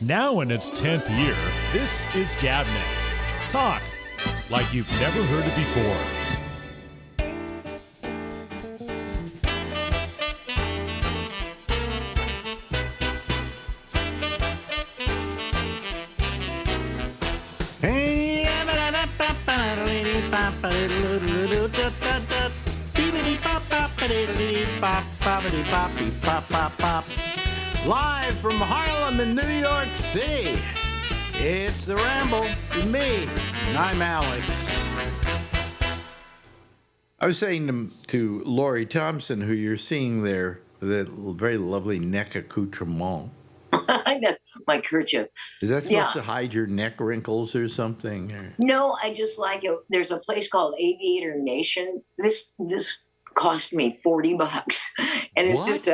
Now in its 10th year, this is GabNet. Talk like you've never heard it before. Live from Harlem in New York City, it's the Ramble with me, and I'm Alex. I was saying to Lori Thompson, who you're seeing there, that very lovely neck accoutrement. I know, my kerchief. Is that supposed to hide your neck wrinkles or something? No, I just like it. There's a place called Aviator Nation. This cost me $40, and it's just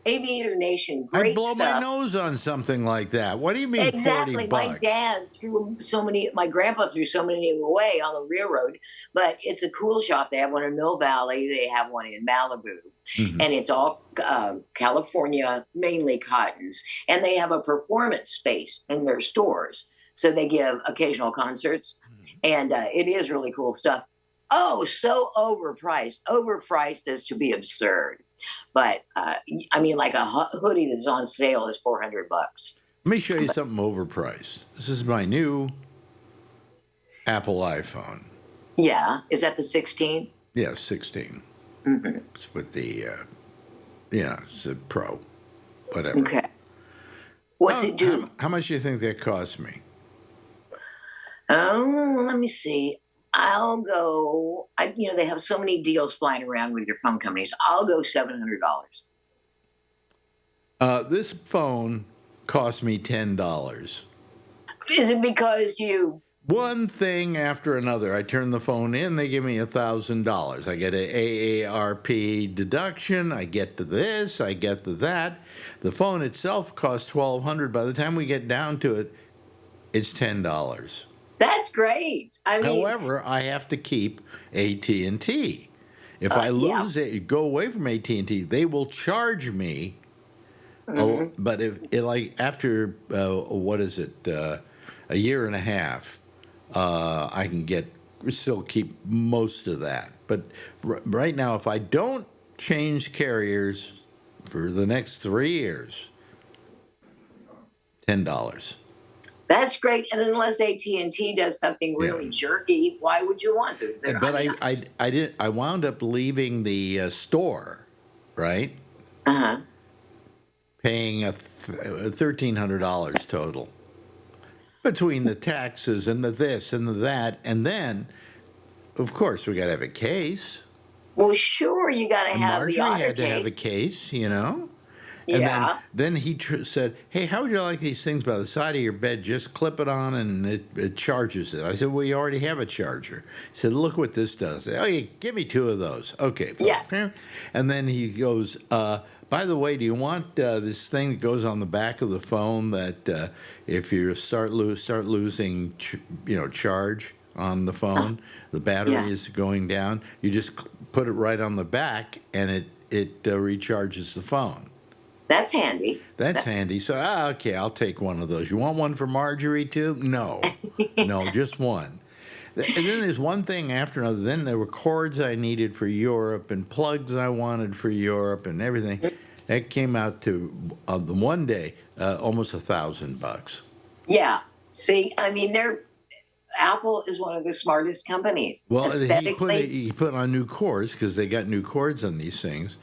Aviator Nation. Great I'd blow stuff. my nose on something like that. What do you mean Exactly. $40? My dad threw so many. My grandpa threw so many away on the railroad. But it's a cool shop. They have one in Mill Valley. They have one in Malibu, and it's all California, mainly cottons. And they have a performance space in their stores, so they give occasional concerts, and it is really cool stuff. Oh, so overpriced as to be absurd. But I mean, like a hoodie that's on sale is $400. Let me show you something overpriced. This is my new Apple iPhone. Yeah, is that the 16? Yeah, 16. Mm-hmm. It's with the, it's a Pro, whatever. Okay. What's it do? How much do you think that cost me? Let me see. I'll go. They have so many deals flying around with your phone companies. I'll go $700. This phone cost me $10. Is it because you? One thing after another. I turn the phone in, they give me $1,000. I get an AARP deduction. I get to this. I get to that. The phone itself costs $1,200. By the time we get down to it, it's $10. That's great. However, I have to keep AT&T. If I lose it, go away from AT&T, they will charge me. Mm-hmm. But after a year and a half, I can still keep most of that. But right now, if I don't change carriers for the next 3 years, $10. That's great, and unless AT&T does something really jerky, why would you want to? But I didn't. I wound up leaving the store, right? Paying $1,300 total between the taxes and the this and the that, and then, of course, we got to have a case. Well, sure, you got to have Marjorie the otter had to case. have a case, And then he said, hey, how would you like these things by the side of your bed? Just clip it on and it charges it. I said, well, you already have a charger. He said, look what this does. Oh, yeah, give me 2 of those. Okay. Yeah. And then he goes, by the way, do you want this thing that goes on the back of the phone that if you start losing charge on the phone, the battery is going down, you just put it right on the back and it recharges the phone. That's handy. That's handy. So, okay, I'll take one of those. You want one for Marjorie, too? No. No, just one. And then there's one thing after another. Then there were cords I needed for Europe and plugs I wanted for Europe and everything. That came out to, the one day, almost $1,000. Yeah. See, I mean, Apple is one of the smartest companies. Well, he put on new cords because they got new cords on these things.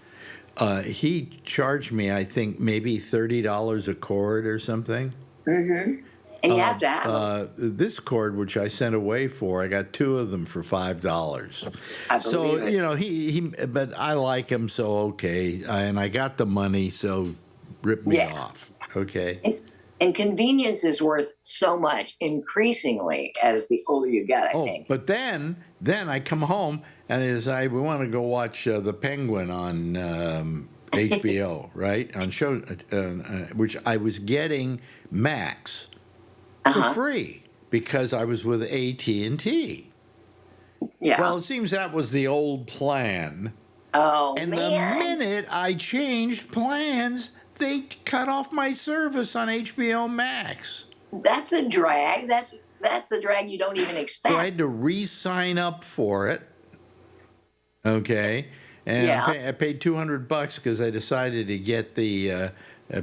He charged me, I think, maybe $30 a cord or something. Mm-hmm. And you have to have this cord, which I sent away for, I got 2 of them for $5. So, it. But I like him, so okay. And I got the money, so rip me off. Okay. And convenience is worth so much, increasingly, as the older you get, I think. But then I come home, and we want to go watch The Penguin on HBO, right? On show, which I was getting Max for free because I was with AT&T. Yeah. Well, it seems that was the old plan. Oh, and man. the minute I changed plans, they cut off my service on HBO Max. That's a drag. That's the drag you don't even expect. So I had to re-sign up for it. Okay, and Yeah. I paid $200 because I decided to get the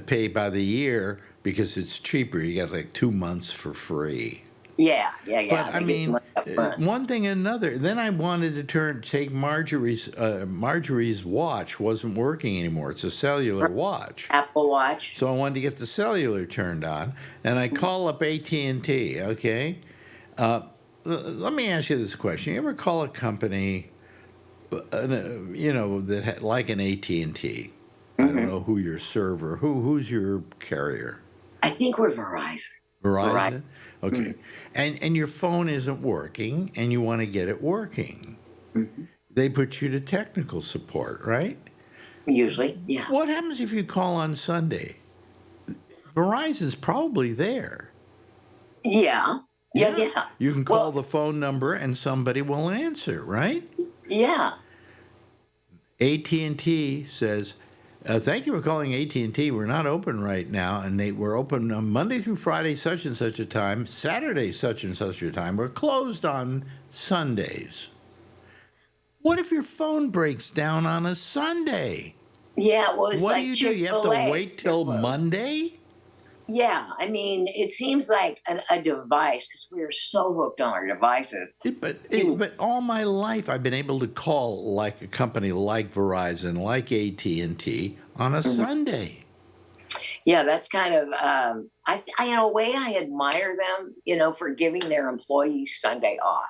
pay by the year because it's cheaper. You got like 2 months for free. Yeah. But I They get mean, money up front. one thing and another. Then I wanted to take Marjorie's watch wasn't working anymore. It's a cellular watch. Apple Watch. So I wanted to get the cellular turned on, and I call up AT&T. Okay, let me ask you this question: you ever call a company, that like an AT&T? I don't know who your server, who's your carrier? I think we're Verizon. Verizon? Okay. And your phone isn't working and you want to get it working. They put you to technical support, right? Usually, yeah. What happens if you call on Sunday? Verizon's probably there. Yeah. You can call the phone number and somebody will answer, right? Yeah. AT&T says, thank you for calling AT&T. We're not open right now, and we're open on Monday through Friday, such and such a time, Saturday, such and such a time. We're closed on Sundays. What if your phone breaks down on a Sunday? Yeah, well, it's What like do you do? You have to Chick-fil-A. wait till Monday? Yeah, I mean, it seems like a device because we're so hooked on our devices. But all my life I've been able to call like a company like Verizon, like AT&T on a Sunday. Yeah, that's kind of I in a way I admire them, for giving their employees Sunday off.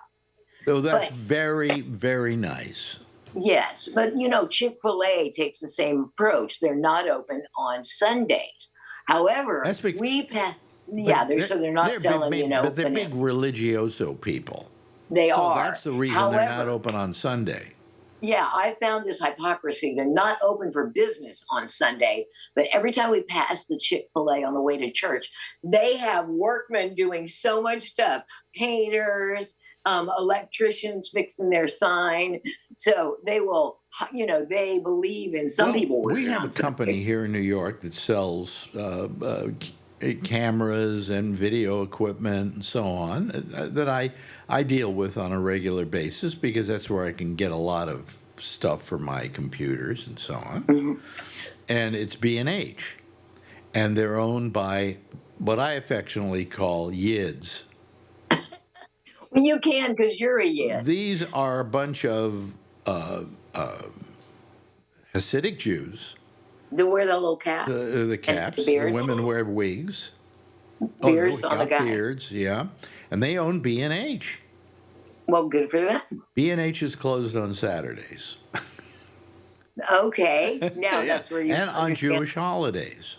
So that's But- very, very nice. Yes, but Chick-fil-A takes the same approach. They're not open on Sundays. However, That's bec- they're not selling, but they're banana. big religioso people. They So are. that's the reason they're not However, open on Sunday. Yeah, I found this hypocrisy. They're not open for business on Sunday, but every time we pass the Chick-fil-A on the way to church, they have workmen doing so much stuff. Painters, electricians fixing their sign. So they will, they believe in some people. We working have on a company Sunday. here in New York that sells cameras and video equipment and so on that I deal with on a regular basis because that's where I can get a lot of stuff for my computers and so on. And it's B&H. And they're owned by what I affectionately call yids. Well, you can because you're a yid. These are a bunch of Hasidic Jews. They wear the little cap. The caps. The beards. women wear wigs. Beards they on the got guy. beards, yeah. And they own B&H. Well, good for them. B&H is closed on Saturdays. Okay. Now that's where you and on understand. Jewish holidays.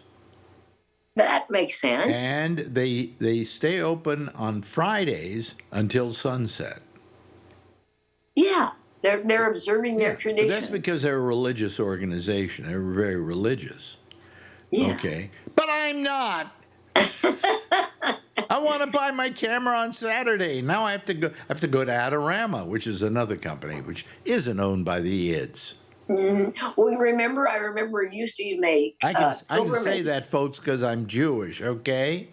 That makes sense. And they stay open on Fridays until sunset. Yeah. They're observing their But traditions. that's because they're a religious organization. They're very religious. Yeah. Okay. But I'm not. I want to buy my camera on Saturday. Now I have to go to Adorama, which is another company which isn't owned by the IDS. Well, I remember you used to make. I can say pilgrimage. that, folks, because I'm Jewish. Okay,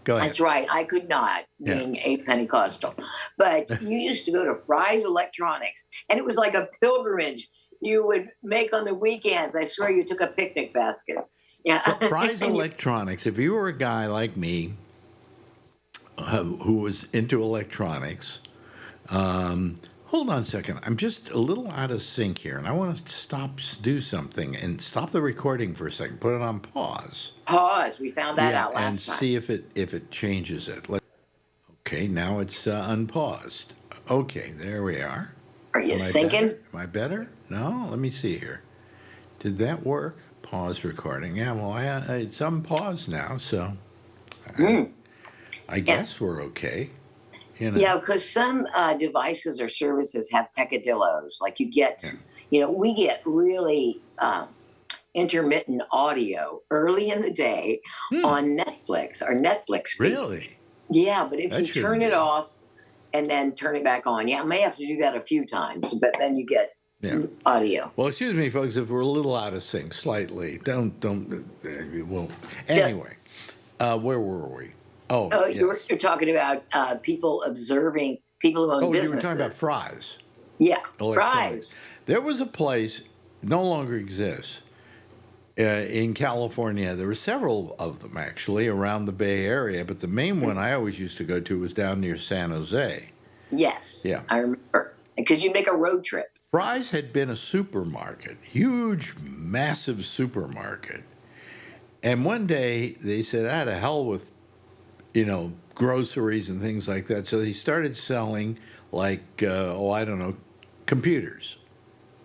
go ahead. That's right. I could not, Yeah. being a Pentecostal. But you used to go to Fry's Electronics, and it was like a pilgrimage you would make on the weekends. I swear you took a picnic basket. Yeah. Fry's Electronics. If you were a guy like me who was into electronics, hold on a second. I'm just a little out of sync here, and I want to do something and stop the recording for a second. Put it on pause. Pause. We found that out and last time. see if it changes it. Okay, now it's unpaused. Okay, there we are. Are you Am I sinking? better? Am I better? No. Let me see here. Did that work? Pause recording. Yeah. Well, it's unpaused now, so I guess we're okay. Yeah, because some devices or services have peccadillos. Like we get really intermittent audio early in the day on Netflix or Netflix feed. Really? Yeah, but if That you shouldn't turn be. it off and then turn it back on, I may have to do that a few times, but then you get Yeah. audio. Well, excuse me, folks, if we're a little out of sync slightly. Don't. Well, anyway, where were we? Oh, yes. you're talking about people observing people who own Oh, businesses. you were talking about fries. Yeah, Electronics. fries. There was a place, no longer exists, in California. There were several of them, actually, around the Bay Area, but the main one I always used to go to was down near San Jose. Yes. Yeah. I remember. Because you make a road trip. Fry's had been a supermarket, huge, massive supermarket. And one day they said, "Ah, to hell with, groceries and things like that." So they started selling, like, I don't know, computers.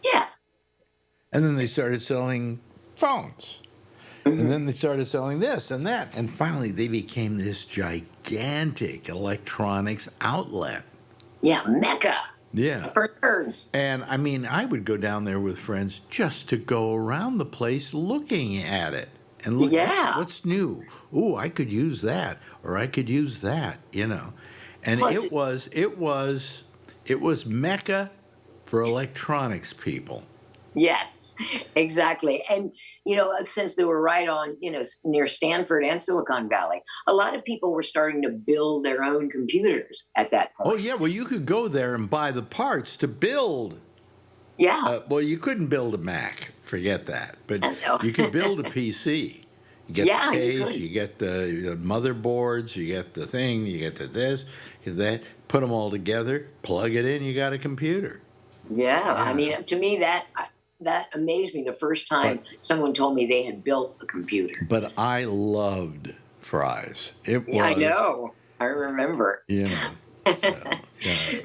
Yeah. And then they started selling phones. And then they started selling this and that. And finally, they became this gigantic electronics outlet. Yeah, Mecca. Yeah. For nerds. And I mean, I would go down there with friends just to go around the place looking at it and look what's new. Ooh, I could use that, or I could use that, And Plus, it was Mecca for electronics people. Yes, exactly. And, since they were right on, near Stanford and Silicon Valley, a lot of people were starting to build their own computers at that point. Oh yeah, well you could go there and buy the parts to build. Yeah. Well, you couldn't build a Mac. Forget that. But No. you could build a PC. You get the case, you get the motherboards, you get the thing, you get the this, you get that. Put them all together, plug it in, you got a computer. Yeah. I mean, to me, that amazed me the first time someone told me they had built a computer. But I loved Fry's. It was. I know. I remember. So,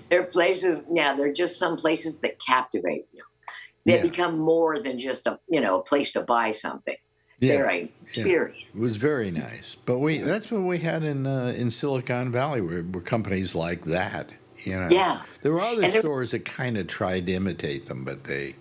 There are places, they're just some places that captivate you. They become more than just a place to buy something. They're an experience. It was very nice. But that's what we had in Silicon Valley, were companies like that. Yeah. There were other stores that kind of tried to imitate them, but they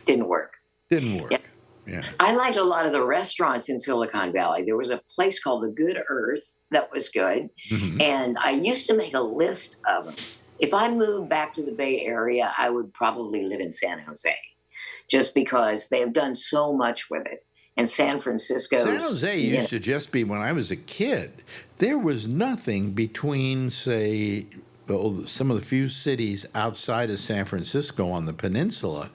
didn't work. Yeah. I liked a lot of the restaurants in Silicon Valley. There was a place called the Good Earth that was good. Mm-hmm. And I used to make a list of them. If I moved back to the Bay Area, I would probably live in San Jose, just because they have done so much with it. And San Francisco. San Jose used to just be, when I was a kid, there was nothing between, say, some of the few cities outside of San Francisco on the peninsula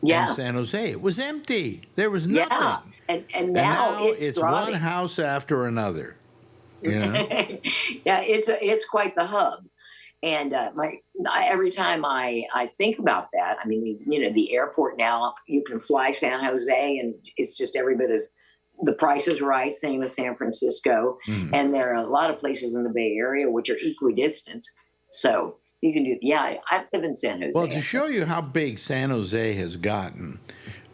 and San Jose. It was empty. There was nothing. Yeah. And now it's one house after another. Yeah, it's quite the hub. And every time I think about that, I mean, the airport now, you can fly San Jose, and it's just every bit as the price is right, same as San Francisco. Mm. And there are a lot of places in the Bay Area which are equidistant. So you can do, I live in San Jose. Well, to show you how big San Jose has gotten,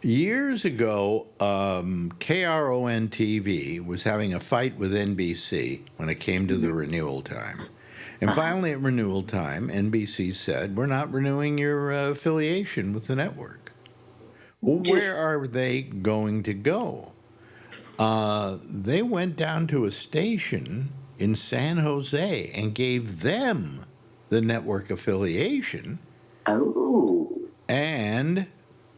years ago, KRON TV was having a fight with NBC when it came to the renewal time. And finally, at renewal time, NBC said, "We're not renewing your affiliation with the network." Well, where are they going to go? They went down to a station in San Jose and gave them the network affiliation. Oh. And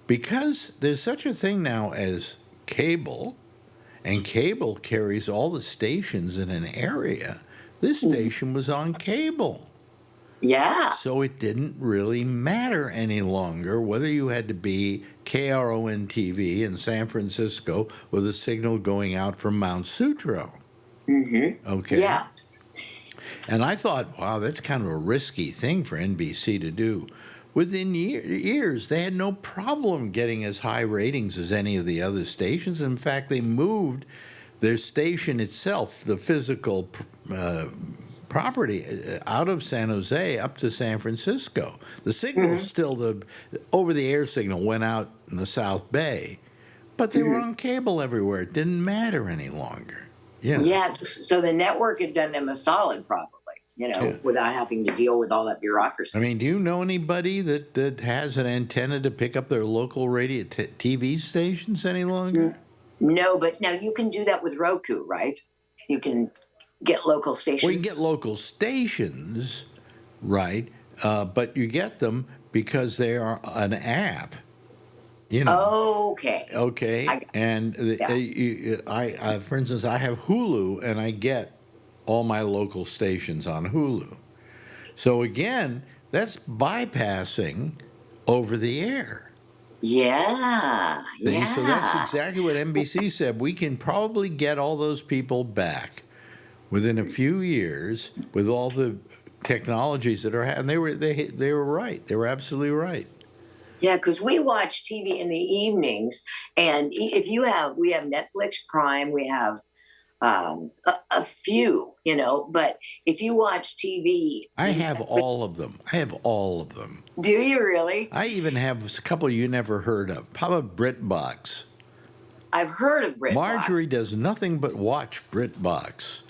because there's such a thing now as cable, and cable carries all the stations in an area, this station was on cable. Yeah. So it didn't really matter any longer whether you had to be KRON TV in San Francisco with a signal going out from Mount Sutro. Mm-hmm. Okay. Yeah. And I thought, wow, that's kind of a risky thing for NBC to do. Within years, they had no problem getting as high ratings as any of the other stations. In fact, they moved their station itself, the physical property, out of San Jose up to San Francisco. The signal still, the over-the-air signal went out in the South Bay, but they were on cable everywhere. It didn't matter any longer. Yeah, so the network had done them a solid, probably, without having to deal with all that bureaucracy. I mean, do you know anybody that has an antenna to pick up their local radio TV stations any longer? No, but now you can do that with Roku, right? You can get local stations. Well, you can get local stations, right? But you get them because they are an app. You know. Okay. Okay. And for instance, I have Hulu, and I get all my local stations on Hulu. So again, that's bypassing over the air. Yeah. See? Yeah. So that's exactly what NBC said. We can probably get all those people back within a few years with all the technologies that are. And they were right. They were absolutely right. Yeah, because we watch TV in the evenings, and if you have, we have Netflix Prime, we have a few, but if you watch TV, I have all of them. I have all of them. do you really? I even have a couple you never heard of. How about BritBox? I've heard of BritBox. Marjorie does nothing but watch BritBox.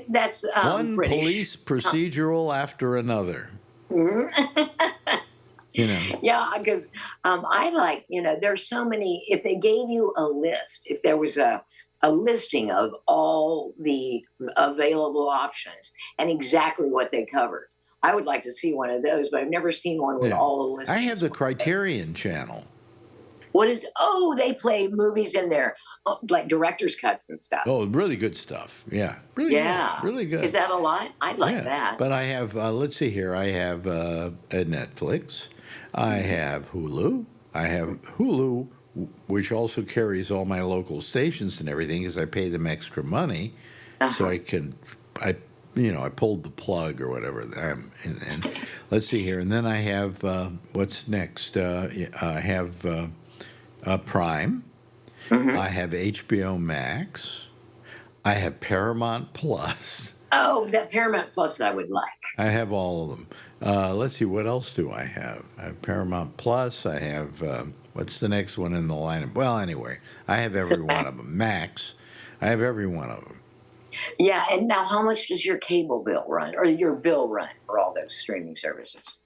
That's One British. police procedural after another. Yeah, because I like, there's so many. If they gave you a list, if there was a listing of all the available options and exactly what they covered, I would like to see one of those, but I've never seen one with all the listings. I have the Criterion channel. What is? Oh, they play movies in there, like director's cuts and stuff. Oh, really good stuff. Yeah. Really good. Really good. Is that a lot? I'd like that. But I have, let's see here. I have a Netflix. I have Hulu. I have Hulu, which also carries all my local stations and everything, because I pay them extra money, so I pulled the plug or whatever. And let's see here. And then I have what's next? I have Prime. I have HBO Max. I have Paramount Plus. Oh, that Paramount Plus I would like. I have all of them. Let's see, what else do I have? I have Paramount Plus. I have, what's the next one in the lineup? Well, anyway, I have every one of them. Max. I have every one of them. Yeah, and now how much does your cable bill run, or your bill run for all those streaming services?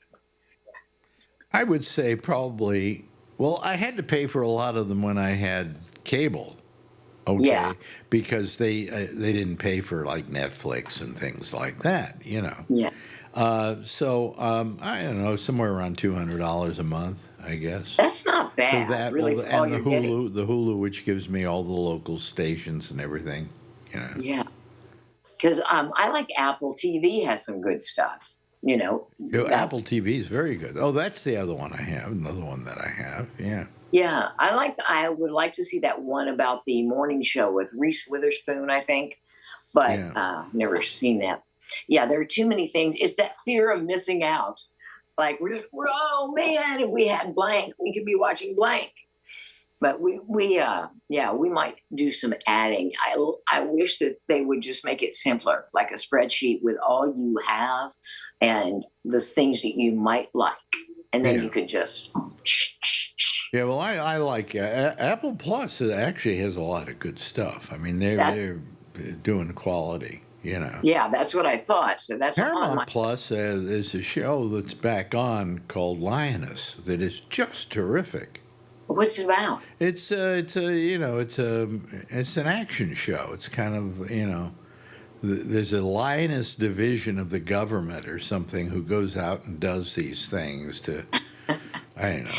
I would say probably, well, I had to pay for a lot of them when I had cable. Okay, yeah. Because they didn't pay for like Netflix and things like that, Yeah. So I don't know, somewhere around $200 a month, I guess. That's not bad. For that, really, and the Hulu, which gives me all the local stations and everything. Yeah. Because I like Apple TV has some good stuff. Apple TV is very good. Oh, that's the other one I have. Another one that I have. Yeah. Yeah, I would like to see that one about the morning show with Reese Witherspoon, I think, but never seen that. Yeah, there are too many things. It's that fear of missing out. Like oh man, if we had blank, we could be watching blank. But we might do some adding. I wish that they would just make it simpler, like a spreadsheet with all you have and the things that you might like, and then you could just. Yeah, well, I like Apple Plus. Actually has a lot of good stuff. I mean, they're doing quality. Yeah, that's what I thought. So that's Paramount Plus. There's a show that's back on called Lioness that is just terrific. What's it about? It's an action show. It's kind of there's a lioness division of the government or something who goes out and does these things to I don't know,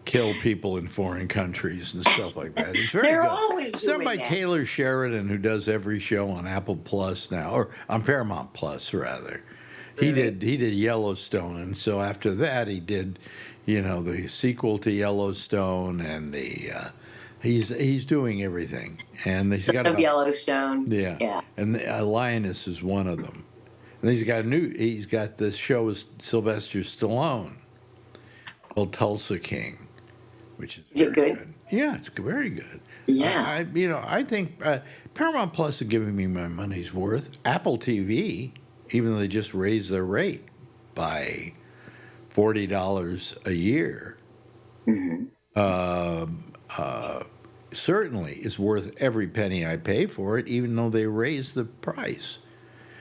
kill people in foreign countries and stuff like that. It's very They're good. always It's done doing by that. Taylor Sheridan, who does every show on Apple Plus now, or on Paramount Plus rather. He did Yellowstone, and so after that he did, the sequel to Yellowstone, and he's doing everything, and he's got Yellowstone. Yeah. And the Lioness is one of them. And he's got this show with Sylvester Stallone called Tulsa King, which is it good? Yeah, it's very good. Yeah. I think Paramount Plus is giving me my money's worth. Apple TV, even though they just raised their rate by $40 a year, certainly is worth every penny I pay for it, even though they raised the price.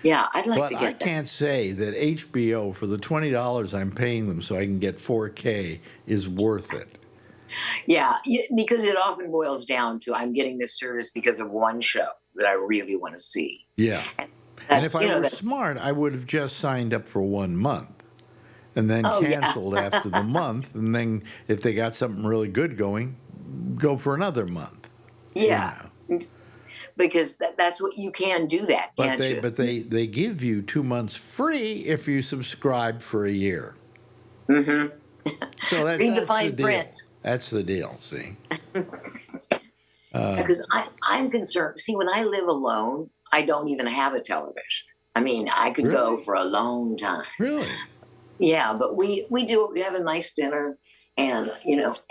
Yeah, I'd like to get that. But I can't say that HBO, for the $20 I'm paying them so I can get 4K, is worth it. Yeah, because it often boils down to I'm getting this service because of one show that I really want to see. Yeah. And if I were smart, I would have just signed up for 1 month and then Oh, yeah. canceled after the month. And then if they got something really good going, go for another month. Yeah. You know. Because that's what you can do that, But can't you? they give you 2 months free if you subscribe for a year. Mm-hmm. So Read the that's the fine deal. print. That's the deal. See. Because I'm concerned. See, when I live alone, I don't even have a television. I mean, I could go Really? for a long time. Really? Yeah, but we do. We have a nice dinner, and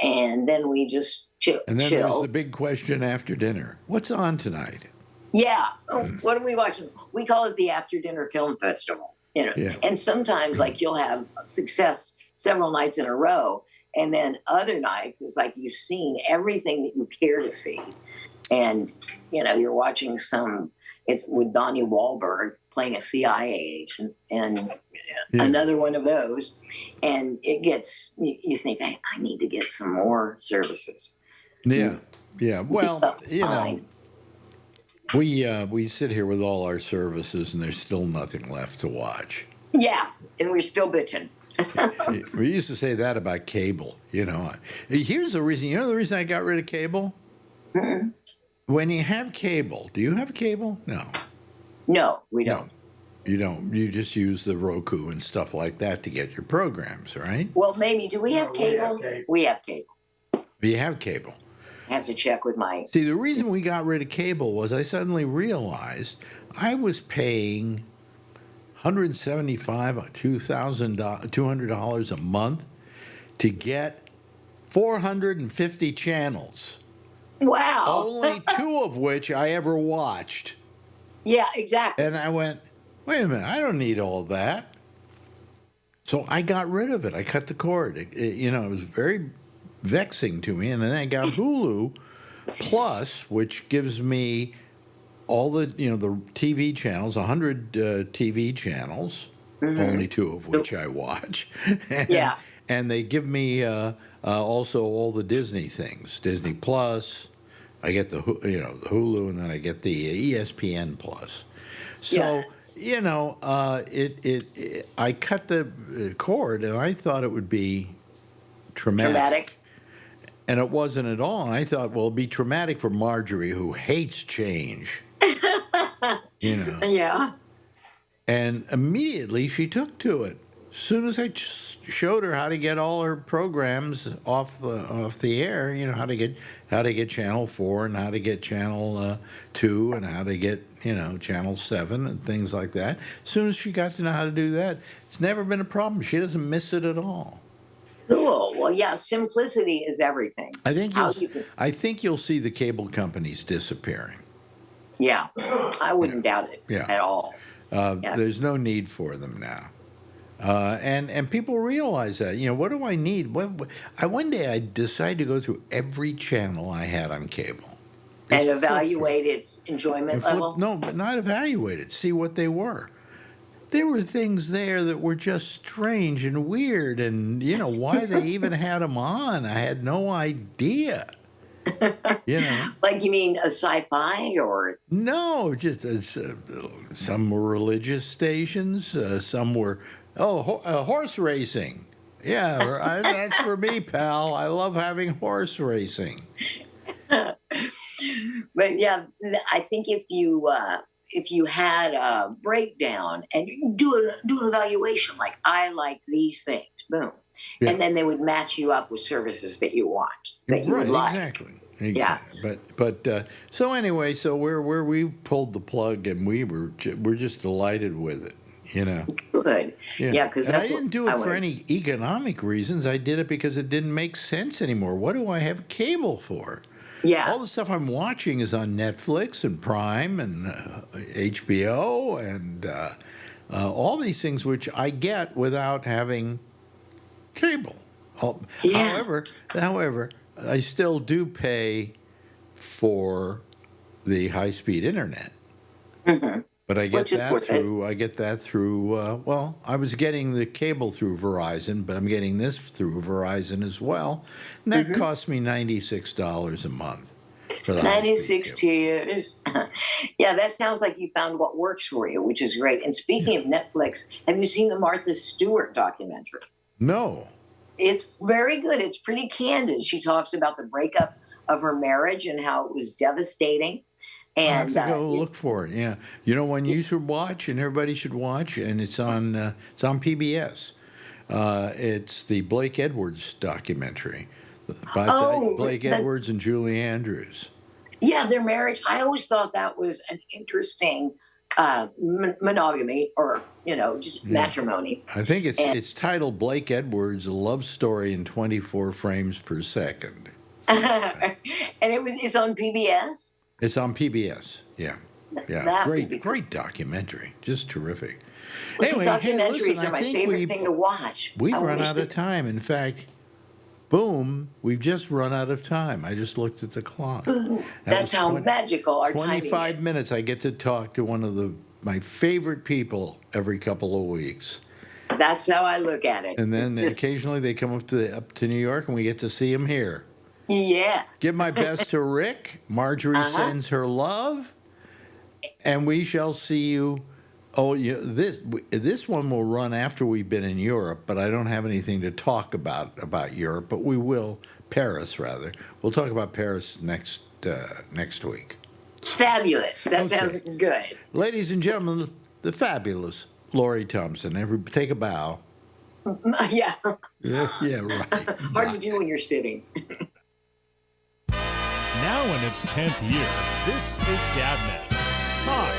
and then we just chill. And then there's the big question after dinner. What's on tonight? Yeah. Oh, what are we watching? We call it the after dinner film festival. Yeah. And sometimes like you'll have success several nights in a row, and then other nights it's like you've seen everything that you care to see, and you're watching it's with Donnie Wahlberg playing a CIA agent, and another one of those, and it gets you think I need to get some more services. Yeah. Yeah. Well, Fine. we sit here with all our services, and there's still nothing left to watch. Yeah, and we're still bitching. We used to say that about cable. Here's the reason. The reason I got rid of cable. Mm-mm. When you have cable, do you have cable? No. No, we don't. No, you don't. You just use the Roku and stuff like that to get your programs, right? Well, maybe. Do we have cable? We have cable. You have cable. I have to check with my. See, the reason we got rid of cable was I suddenly realized I was paying $175 or $200 a month to get 450 channels. Wow. Only 2 of which I ever watched. Yeah, exactly. And I went, wait a minute, I don't need all that. So I got rid of it. I cut the cord. It was very vexing to me. And then I got Hulu Plus, which gives me all the TV channels, 100 TV channels, only 2 of which I watch. And they give me also all the Disney things, Disney Plus. I get the Hulu, and then I get the ESPN Plus. So I cut the cord, and I thought it would be traumatic. And it wasn't at all. And I thought, well, it'd be traumatic for Marjorie, who hates change. Yeah. And immediately she took to it. As soon as I showed her how to get all her programs off the air, how to get channel 4 and how to get channel 2 and how to get channel 7 and things like that. As soon as she got to know how to do that, it's never been a problem. She doesn't miss it at all. Cool. Well, yeah, simplicity is everything. I think you'll see the cable companies disappearing. Yeah, I wouldn't doubt it at all. There's no need for them now. And people realize that. What do I need? One day I decided to go through every channel I had on cable. And evaluate its enjoyment level? No, but not evaluate it. See what they were. There were things there that were just strange and weird, and why they even had them on, I had no idea. Like you mean a sci-fi or? No, just some were religious stations, some were horse racing. Yeah, that's for me, pal. I love having horse racing. But yeah, I think if you had a breakdown and you do an evaluation, like I like these things, boom, and then they would match you up with services that you want, that you would like. Exactly. Yeah. But so anyway, so where we pulled the plug, and we're just delighted with it. Good. Yeah, because I didn't do it for any economic reasons. I did it because it didn't make sense anymore. What do I have cable for? Yeah. All the stuff I'm watching is on Netflix and Prime and HBO and all these things which I get without having cable. However, I still do pay for the high-speed internet. Mm-hmm. But I get that through. I was getting the cable through Verizon, but I'm getting this through Verizon as well, and that cost me $96 a month. for the 96 high-speed cable. tears. Yeah, that sounds like you found what works for you, which is great. And speaking of Netflix, have you seen the Martha Stewart documentary? No. It's very good. It's pretty candid. She talks about the breakup of her marriage and how it was devastating. I'll have And to go look for it. Yeah, you know one you should watch, and everybody should watch, and it's on PBS. It's the Blake Edwards documentary by Blake Edwards and Julie Andrews. yeah, their marriage. I always thought that was an interesting monogamy, or just matrimony. I think it's titled Blake Edwards: A Love Story in 24 Frames per Second. And it's on PBS. It's on PBS. Yeah. That Great documentary. Just terrific. Well, Anyway, documentaries are my favorite thing to watch. We've run out of time. In fact, boom, we've just run out of time. I just looked at the clock. That's how magical our timing is. 25 minutes I get to talk to one of my favorite people every couple of weeks. That's how I look at it. And then occasionally they come up to New York and we get to see them here. Yeah. Give my best to Rick. Marjorie sends her love. And we shall see you. Oh, this one will run after we've been in Europe, but I don't have anything to talk about Europe, but we will. Paris, rather. We'll talk about Paris next week. Fabulous. That sounds good. Ladies and gentlemen, the fabulous Lori Thompson. Take a bow. Yeah. Yeah, right. Hard to do when you're sitting. Now in its 10th year, this is GabNet. Talk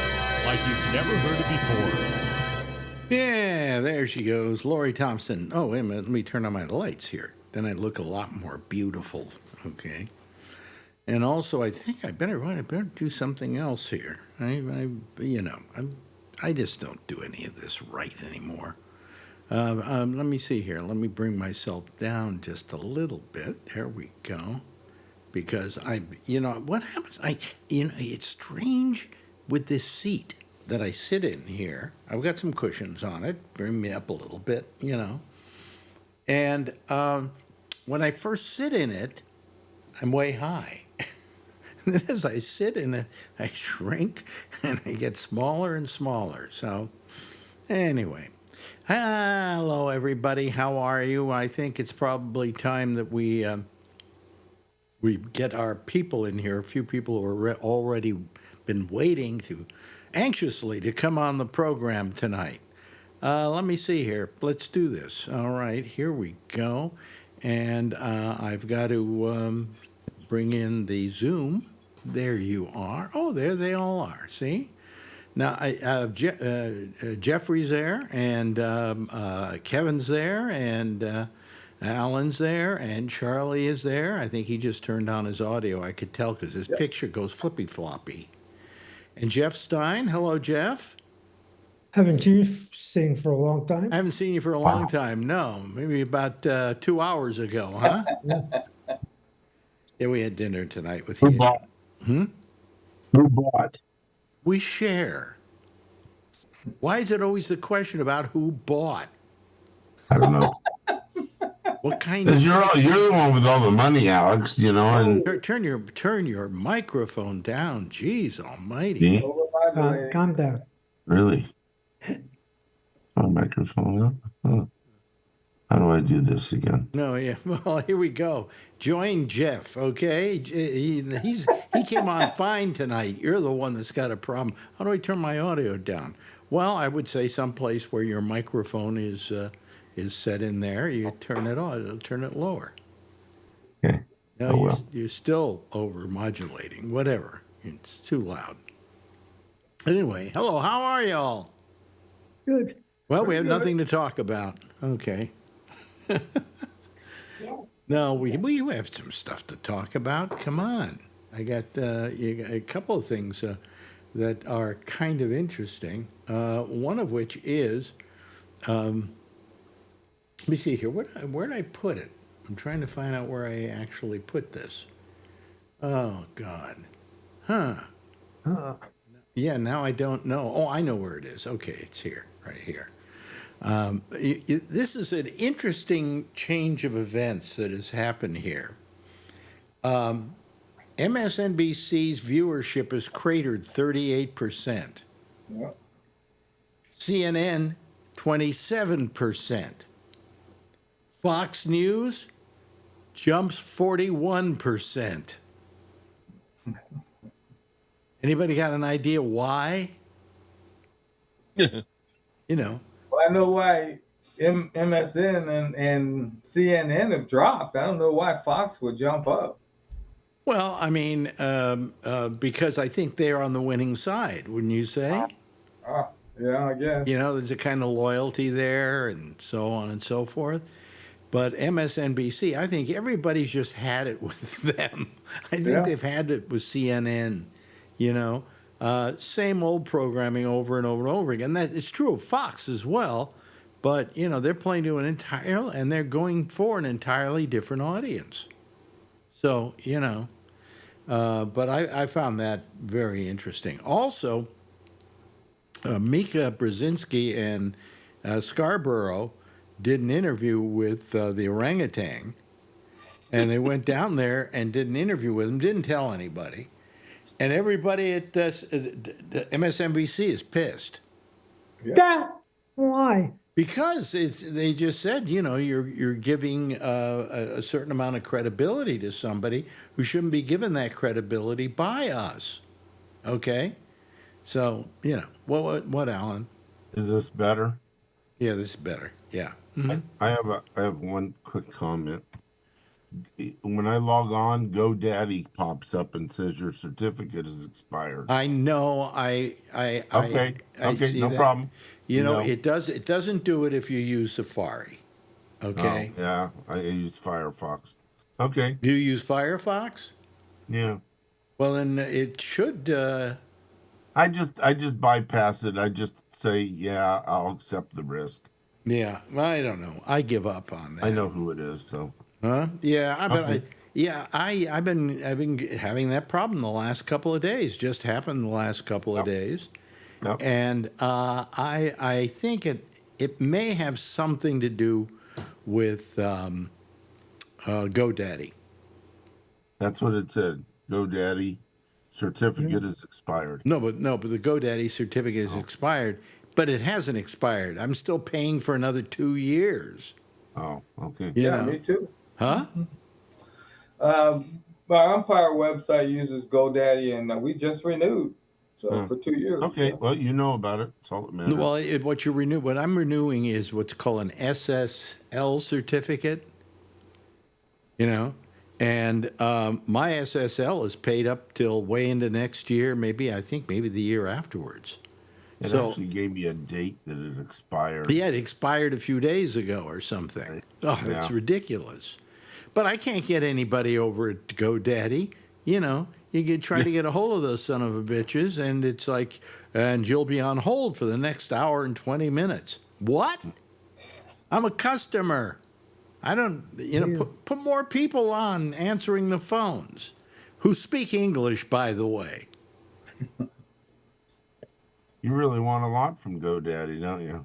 like you've never heard it before. Yeah, there she goes, Lori Thompson. Oh, wait a minute, let me turn on my lights here. Then I look a lot more beautiful, okay? And also, I think I better do something else here. I just don't do any of this right anymore. Let me see here. Let me bring myself down just a little bit. There we go. Because what happens? It's strange with this seat that I sit in here. I've got some cushions on it, bring me up a little bit, And when I first sit in it, I'm way high. And then as I sit in it, I shrink and I get smaller and smaller. So anyway, hello everybody. How are you? I think it's probably time that we get our people in here. A few people who are already been waiting anxiously to come on the program tonight. Let me see here. Let's do this. All right, here we go. And I've got to bring in the Zoom. There you are. Oh, there they all are. See? Now, Jeffrey's there, and Kevin's there, and Alan's there, and Charlie is there. I think he just turned on his audio. I could tell because his picture goes flippy-floppy. And Jeff Stein. Hello, Jeff. Haven't you seen for a long time? I haven't seen you for a long time. No, maybe about 2 hours ago, huh? Yeah, we had dinner tonight with you. Who bought? Who bought? We share. Why is it always the question about who bought? I don't know. What kind of? Because you're the one with all the money, Alex. And turn your microphone down. Jeez Almighty! Calm down. Really? My microphone up. Huh. How do I do this again? No, yeah. Well, here we go. Join Jeff, okay? He came on fine tonight. You're the one that's got a problem. How do I turn my audio down? Well, I would say someplace where your microphone is set in there. You turn it on. It'll turn it lower. Okay. No, you're still over-modulating. Whatever. It's too loud. Anyway, hello. How are y'all? Good. Well, we have nothing to talk about. Okay. No, we have some stuff to talk about. Come on. I got a couple of things that are kind of interesting. One of which is, let me see here. Where did I put it? I'm trying to find out where I actually put this. Oh, God. Huh. Yeah, now I don't know. Oh, I know where it is. Okay, it's here, right here. This is an interesting change of events that has happened here. And MSNBC's viewership has cratered 38%. Yeah. CNN, 27%. Fox News jumps 41%. Anybody got an idea why? You know. Well, I know why MSN and CNN have dropped. I don't know why Fox would jump up. Well, I mean, because I think they're on the winning side, wouldn't you say? Yeah, I guess. You know, there's a kind of loyalty there and so on and so forth. But MSNBC, I think everybody's just had it with them. I think they've had it with CNN, you know. Same old programming over and over and over again. That it's true of Fox as well. But, you know, they're playing to and they're going for an entirely different audience. So, you know, but I found that very interesting. Also, Mika Brzezinski and Scarborough did an interview with the orangutan, and they went down there and did an interview with him, didn't tell anybody. And everybody at MSNBC is pissed. Yeah. Why? Because they just said, you know, you're giving a certain amount of credibility to somebody who shouldn't be given that credibility by us. Okay? So, you know, what, Alan? Is this better? Yeah, this is better. Yeah. Mm-hmm. I have one quick comment. When I log on, GoDaddy pops up and says your certificate is expired. I know. I Okay, see no that. problem. You know, No. it doesn't do it if you use Safari. Okay. Oh, yeah, I use Firefox. Okay. Do you use Firefox? Yeah. Well, then it should. I just bypass it. I just say, yeah, I'll accept the risk. Yeah. I don't know. I give up on that. I know who it is, so. Huh? Yeah. Okay. I've been having that problem the last couple of days. Just happened the last couple of days. Yep. And I think it may have something to do with GoDaddy. That's what it said. GoDaddy certificate is expired. No, but the GoDaddy certificate is expired, but it hasn't expired. I'm still paying for another 2 years. Oh, okay. You Yeah, know? me too. Huh? My umpire website uses GoDaddy, and we just renewed. So for 2 years. Okay, Yeah. well, you know about it. That's all that matters. Well, what I'm renewing is what's called an SSL certificate. You know, and my SSL is paid up till way into next year. Maybe the year afterwards. It actually gave me a date that it expired. Yeah, it expired a few days ago or something. Right. Oh, that's Yeah. ridiculous. But I can't get anybody over at GoDaddy. You know, you try to get a hold of those son of a bitches, and it's like, and you'll be on hold for the next hour and 20 minutes. What? I'm a customer. I don't, you know, put more people on answering the phones who speak English, by the way. You really want a lot from GoDaddy, don't you?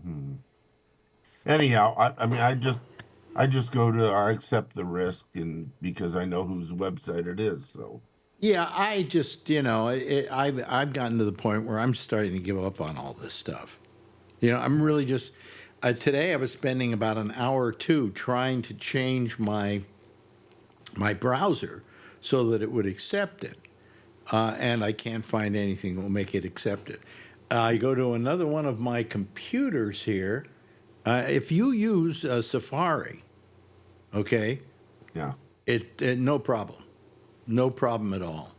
Anyhow, I just go to I accept the risk, and because I know whose website it is. So Yeah, I just, you know, I've gotten to the point where I'm starting to give up on all this stuff. You know, I'm really just today I was spending about an hour or two trying to change my browser so that it would accept it, and I can't find anything that will make it accept it. I go to another one of my computers here. If you use Safari, okay, yeah, it no problem. No problem at all.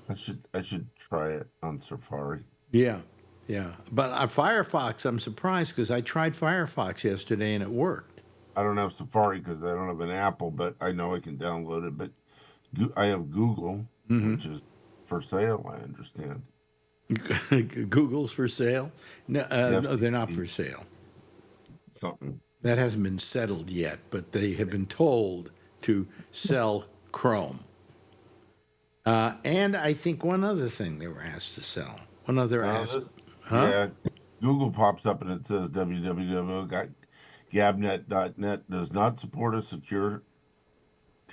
I should try it on Safari. Yeah, yeah. But Firefox, I'm surprised because I tried Firefox yesterday and it worked. I don't have Safari because I don't have an Apple, but I know I can download it. But I have Google, which is for sale, I understand. Google's for sale? No, Yes, no, they're not for sale. Something. That hasn't been settled yet, but they have been told to sell Chrome. And I think one other thing they were asked to sell. One other asked. Yeah, Google pops up and it says www.gabnet.net does not support a secure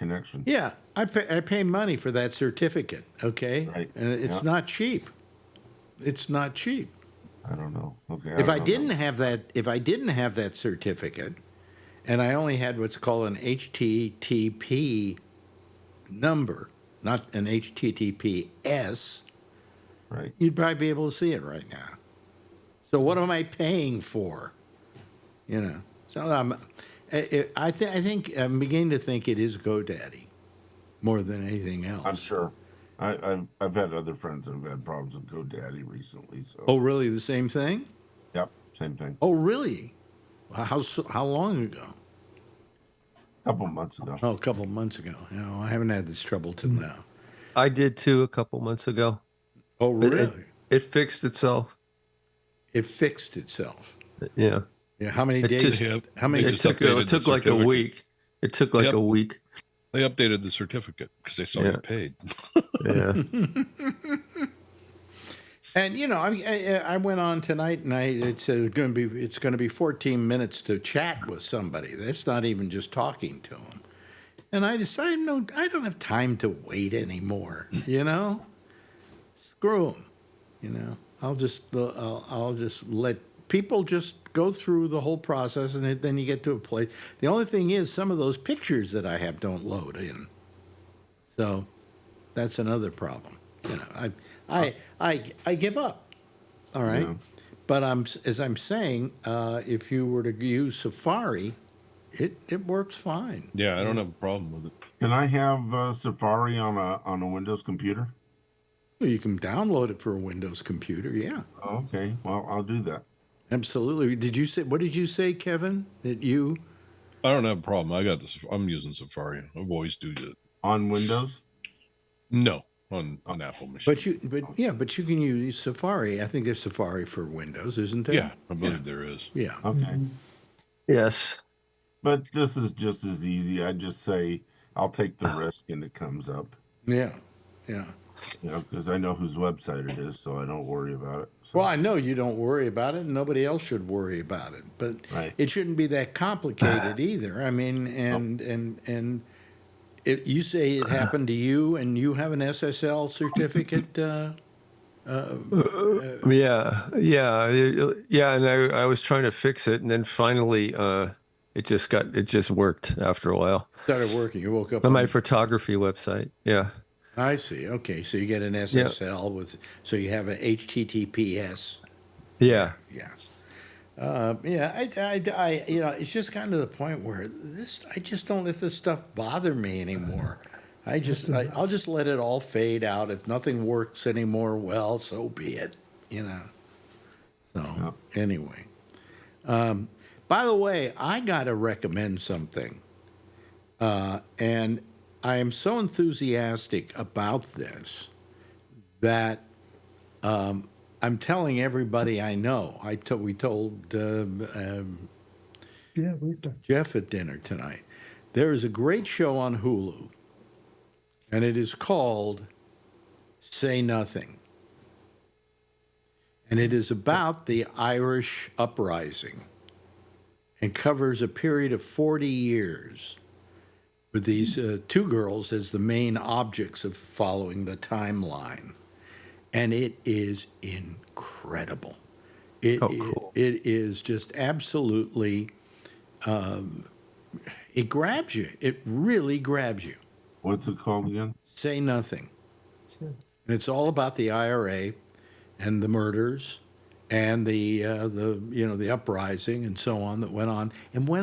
connection. Yeah, I pay money for that certificate, okay? Right. And it's Yeah. not cheap. It's not cheap. I don't know. Okay. If I don't didn't know. have that certificate, and I only had what's called an HTTP number, not an HTTPS, Right. you'd probably be able to see it right now. So what am I paying for? You know. So I think I'm beginning to think it is GoDaddy more than anything else. I'm sure. I've had other friends that have had problems with GoDaddy recently. So. Oh, really? The same thing? Yep. Same thing. Oh, really? How long ago? A couple months ago. Oh, a couple of months ago. No, I haven't had this trouble till now. I did too a couple months ago. Oh, But really? it fixed itself. It fixed itself. Yeah. Yeah. How many It days? just- how many? It took like a week. It took like Yep. a week. They updated the certificate because they saw Yeah. you paid. Yeah. And you know, I went on tonight, and it's going to be 14 minutes to chat with somebody. That's not even just talking to them. And I decided, no, I don't have time to wait anymore. You know, screw them. You know, I'll just let people just go through the whole process, and then you get to a place. The only thing is, some of those pictures that I have don't load in. So that's another problem. You know, I give up. All right, Yeah. but as I'm saying, if you were to use Safari, it works fine. Yeah, I don't have a problem with it. Can I have Safari on a Windows computer? Well, you can download it for a Windows computer. Yeah, Oh, okay. Well, I'll do that. absolutely. What did you say, Kevin? That you? I don't have a problem. I got this. I'm using Safari. I've always do it. On Windows? No, on Apple machine. But you can use Safari. I think there's Safari for Windows, isn't there? Yeah, I believe there is. Yeah. Okay. Yes. But this is just as easy. I just say I'll take the risk and it comes up. Yeah. Yeah. You know, because I know whose website it is, so I don't worry about it. So, Well, I know you don't worry about it, and nobody else should worry about it. But Right. it shouldn't be that complicated either. I mean, and if you say it happened to you, and you have an SSL certificate. Yeah. And I was trying to fix it, and then finally, it just worked after a while. Started working. You woke up On my photography website. Yeah. I see. Okay, so you get an SSL so you have an HTTPS. Yeah. Yeah. I you know, it's just gotten to the point where I just don't let this stuff bother me anymore. I'll just let it all fade out. If nothing works anymore, well, so be it, you know. So, anyway. By the way, I got to recommend something. And I am so enthusiastic about this that I'm telling everybody I know. We told Yeah, we've done. Jeff at dinner tonight. There is a great show on Hulu, and it is called Say Nothing. And it is about the Irish uprising and covers a period of 40 years with these two girls as the main objects of following the timeline. And it is incredible. Cool. It is just absolutely, it grabs you. It really grabs you. what's it called again? Say Nothing. And it's all about the IRA and the murders and the uprising and so on that went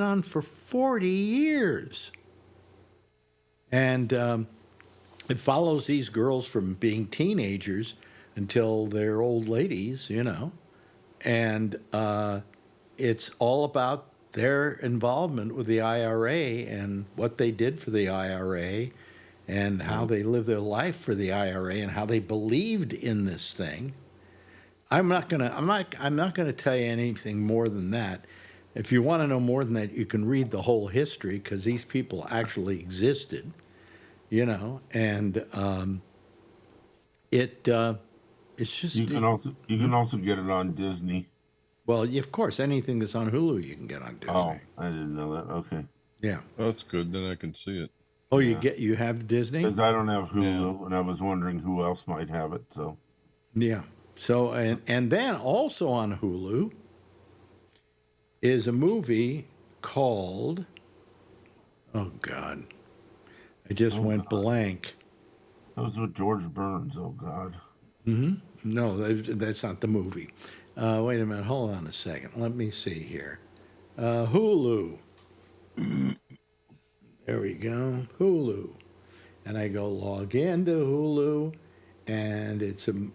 on for 40 years. And it follows these girls from being teenagers until they're old ladies, you know. And it's all about their involvement with the IRA and what they did for the IRA and how they lived their life for the IRA and how they believed in this thing. I'm not gonna tell you anything more than that. If you want to know more than that, you can read the whole history because these people actually existed, you know. And it's just You can also get it on Disney. well, of course, anything that's on Hulu you can get on Disney. Oh, I didn't know that. Okay. Yeah. Oh, that's good. Then I can see it. Oh, Yeah. you have Disney? Because I don't have Hulu, and I was wondering who else might have it. So Yeah. So and then also on Hulu is a movie called, oh God, I just went blank. that was with George Burns. Oh God. No, that's not the movie. Wait a minute, hold on a second. Let me see here. Hulu. There we go. Hulu. And I go log into Hulu, and it's a. Let me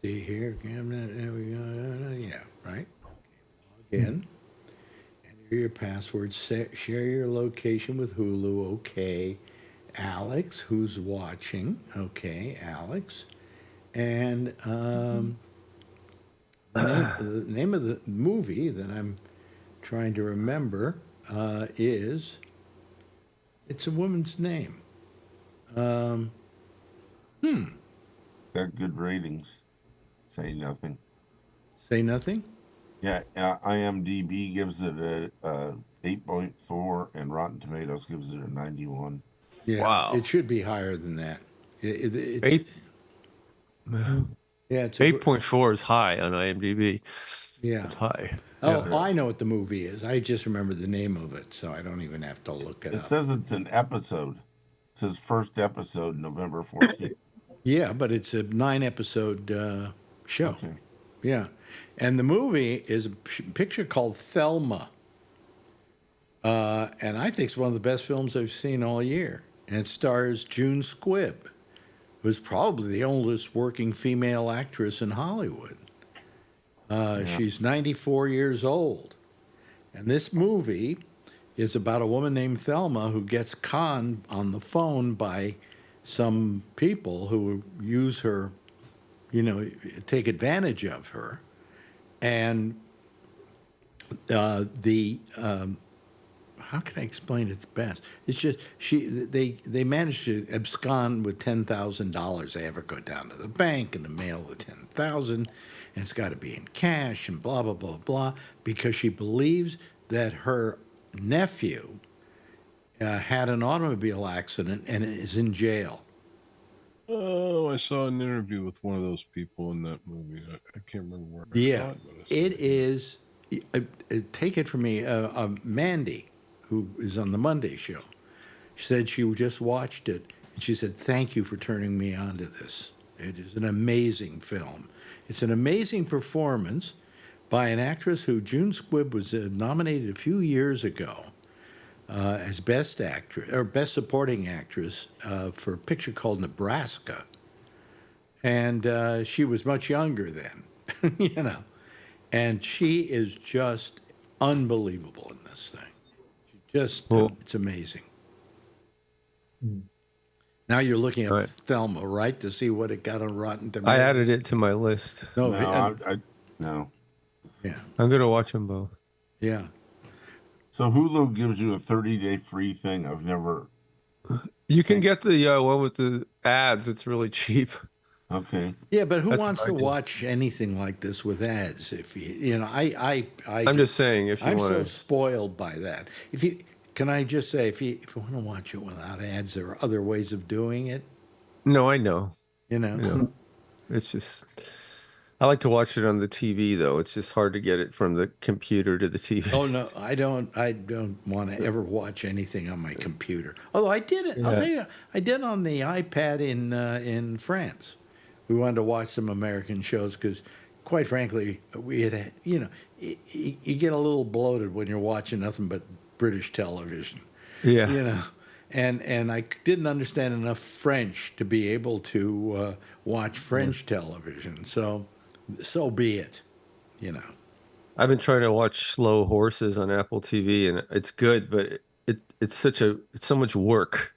see here. Cabinet. There we go. Yeah, right. Log in. Enter your password. Share your location with Hulu. Okay. Alex, who's watching? Okay, Alex. And the name of the movie that I'm trying to remember is, it's a woman's name. Got good ratings. Say nothing. Say nothing? Yeah, IMDb gives it a 8.4, and Rotten Tomatoes gives it a 91. Yeah, Wow. it should be higher than that. It's, Eight- yeah, it's 8.4 is high on IMDb. Yeah. It's high. Oh, Yeah. I know what the movie is. I just remember the name of it, so I don't even have to look it It up. says it's an episode. It says first episode, November 14th. Yeah, but it's a 9-episode show. Okay. Yeah. And the movie is a picture called Thelma. And I think it's one of the best films I've seen all year. And it stars June Squibb, who's probably the oldest working female actress in Hollywood. She's 94 years old. And this movie is about a woman named Thelma who gets conned on the phone by some people who use her, take advantage of her. And how can I explain it best? It's just they managed to abscond with $10,000. They have her go down to the bank and mail the $10,000, and it's got to be in cash and blah blah blah blah, because she believes that her nephew had an automobile accident and is in jail. Oh, I saw an interview with one of those people in that movie. I can't remember where. I Yeah, saw it, but I saw it is. Take it from me, Mandy, who is on the Monday show. She said she just watched it, and she said, "Thank you for turning me on to this. It is an amazing film. It's an amazing performance by an actress who June Squibb was nominated a few years ago as Best Actress or Best Supporting Actress for a picture called Nebraska, and she was much younger then, And she is just unbelievable in this thing. It's amazing. Now you're looking at Right. Thelma, right, to see what it got on Rotten Tomatoes. I added it to my list. No, No. yeah, I'm going to watch them both. yeah. So Hulu gives you a 30-day free thing. I've never. You can get the one with the ads. It's really cheap. Okay. Yeah, but who That's wants what to I do. watch anything like this with ads? If I'm just saying, if you I'm want so to. spoiled by that. Can I just say, if you want to watch it without ads, there are other ways of doing it. No, I know. You know. I know. It's just. I like to watch it on the TV, though. It's just hard to get it from the computer to the TV. Oh no, I don't want to ever watch anything on my computer. Although I did it. I'll Yeah. tell you, I did on the iPad in France. We wanted to watch some American shows because, quite frankly, we had you get a little bloated when you're watching nothing but British television. Yeah. And I didn't understand enough French to be able to watch French television. So be it. I've been trying to watch Slow Horses on Apple TV, and it's good, but it's so much work.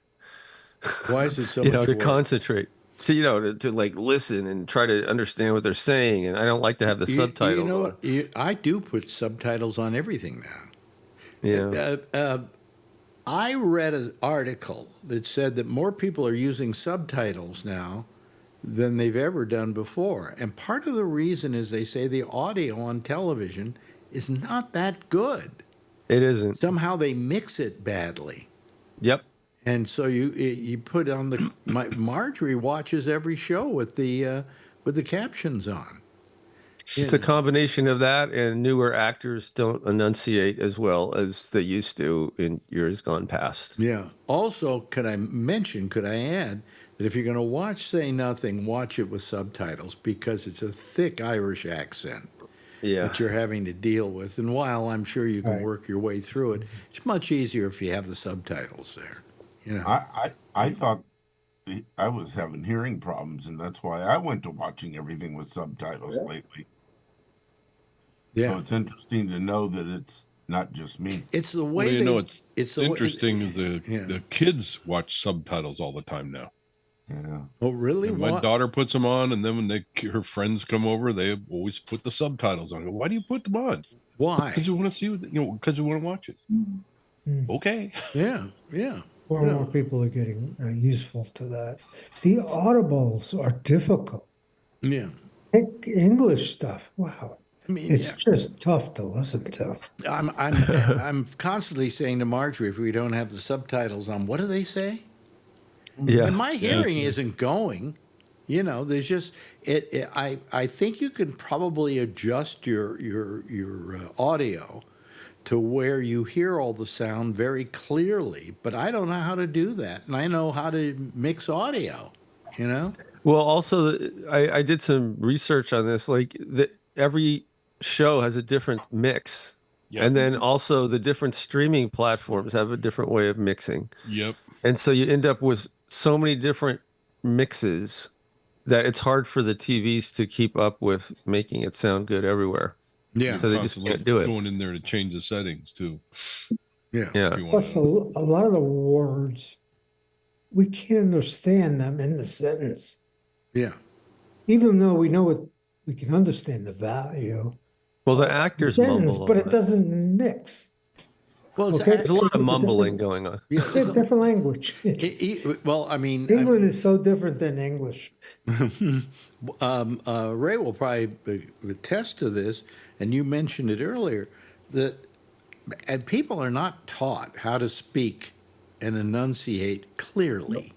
Why is it so to much work? concentrate, to like listen and try to understand what they're saying, and I don't like to have the subtitles. You know on. what? I do put subtitles on everything now. Yeah. I read an article that said that more people are using subtitles now than they've ever done before. And part of the reason is they say the audio on television is not that good. It isn't. Somehow they mix it badly. Yep. And so you put on the Marjorie watches every show with the captions on. It's a combination of that, and newer actors don't enunciate as well as they used to in years gone past. Yeah. Also, could I add that if you're going to watch Say Nothing, watch it with subtitles because it's a thick Irish accent that you're having to deal with. And while I'm sure you can work your way through it, it's much easier if you have the subtitles there. You know. I thought I was having hearing problems, and that's why I went to watching everything with subtitles lately. Yeah. So it's interesting to know that it's not just me. It's the way it's interesting. The kids watch subtitles all the time now. Yeah. Oh, really? And my daughter puts them on, and then when her friends come over, they always put the subtitles on. I go, why do you put them on? Why? Because you want to see, because you want to watch it. Okay. Yeah, yeah. More and more people are getting useful to that. The audibles are difficult. Yeah. English stuff. Wow. I mean, it's just tough to listen to. I'm constantly saying to Marjorie, if we don't have the subtitles on, what do they say? Yeah. And my hearing isn't going. You know, there's just I think you can probably adjust your audio to where you hear all the sound very clearly, but I don't know how to do that, and I know how to mix audio. You know. Well, also, I did some research on this. Like every show has a different mix, and then also the different streaming platforms have a different way of mixing. Yep. And so you end up with so many different mixes that it's hard for the TVs to keep up with making it sound good everywhere. Yeah. So they just can't do it. Going in there to change the settings too. Yeah. Yeah. Plus, a lot of the words, we can't understand them in the sentence. Yeah. Even though we can understand the value. Well, the actors sentence, mumble, but it doesn't mix. Well, there's a lot of mumbling going on. It's a different language. Well, I mean, England is so different than English. Ray will probably attest to this, and you mentioned it earlier, that people are not taught how to speak and enunciate clearly.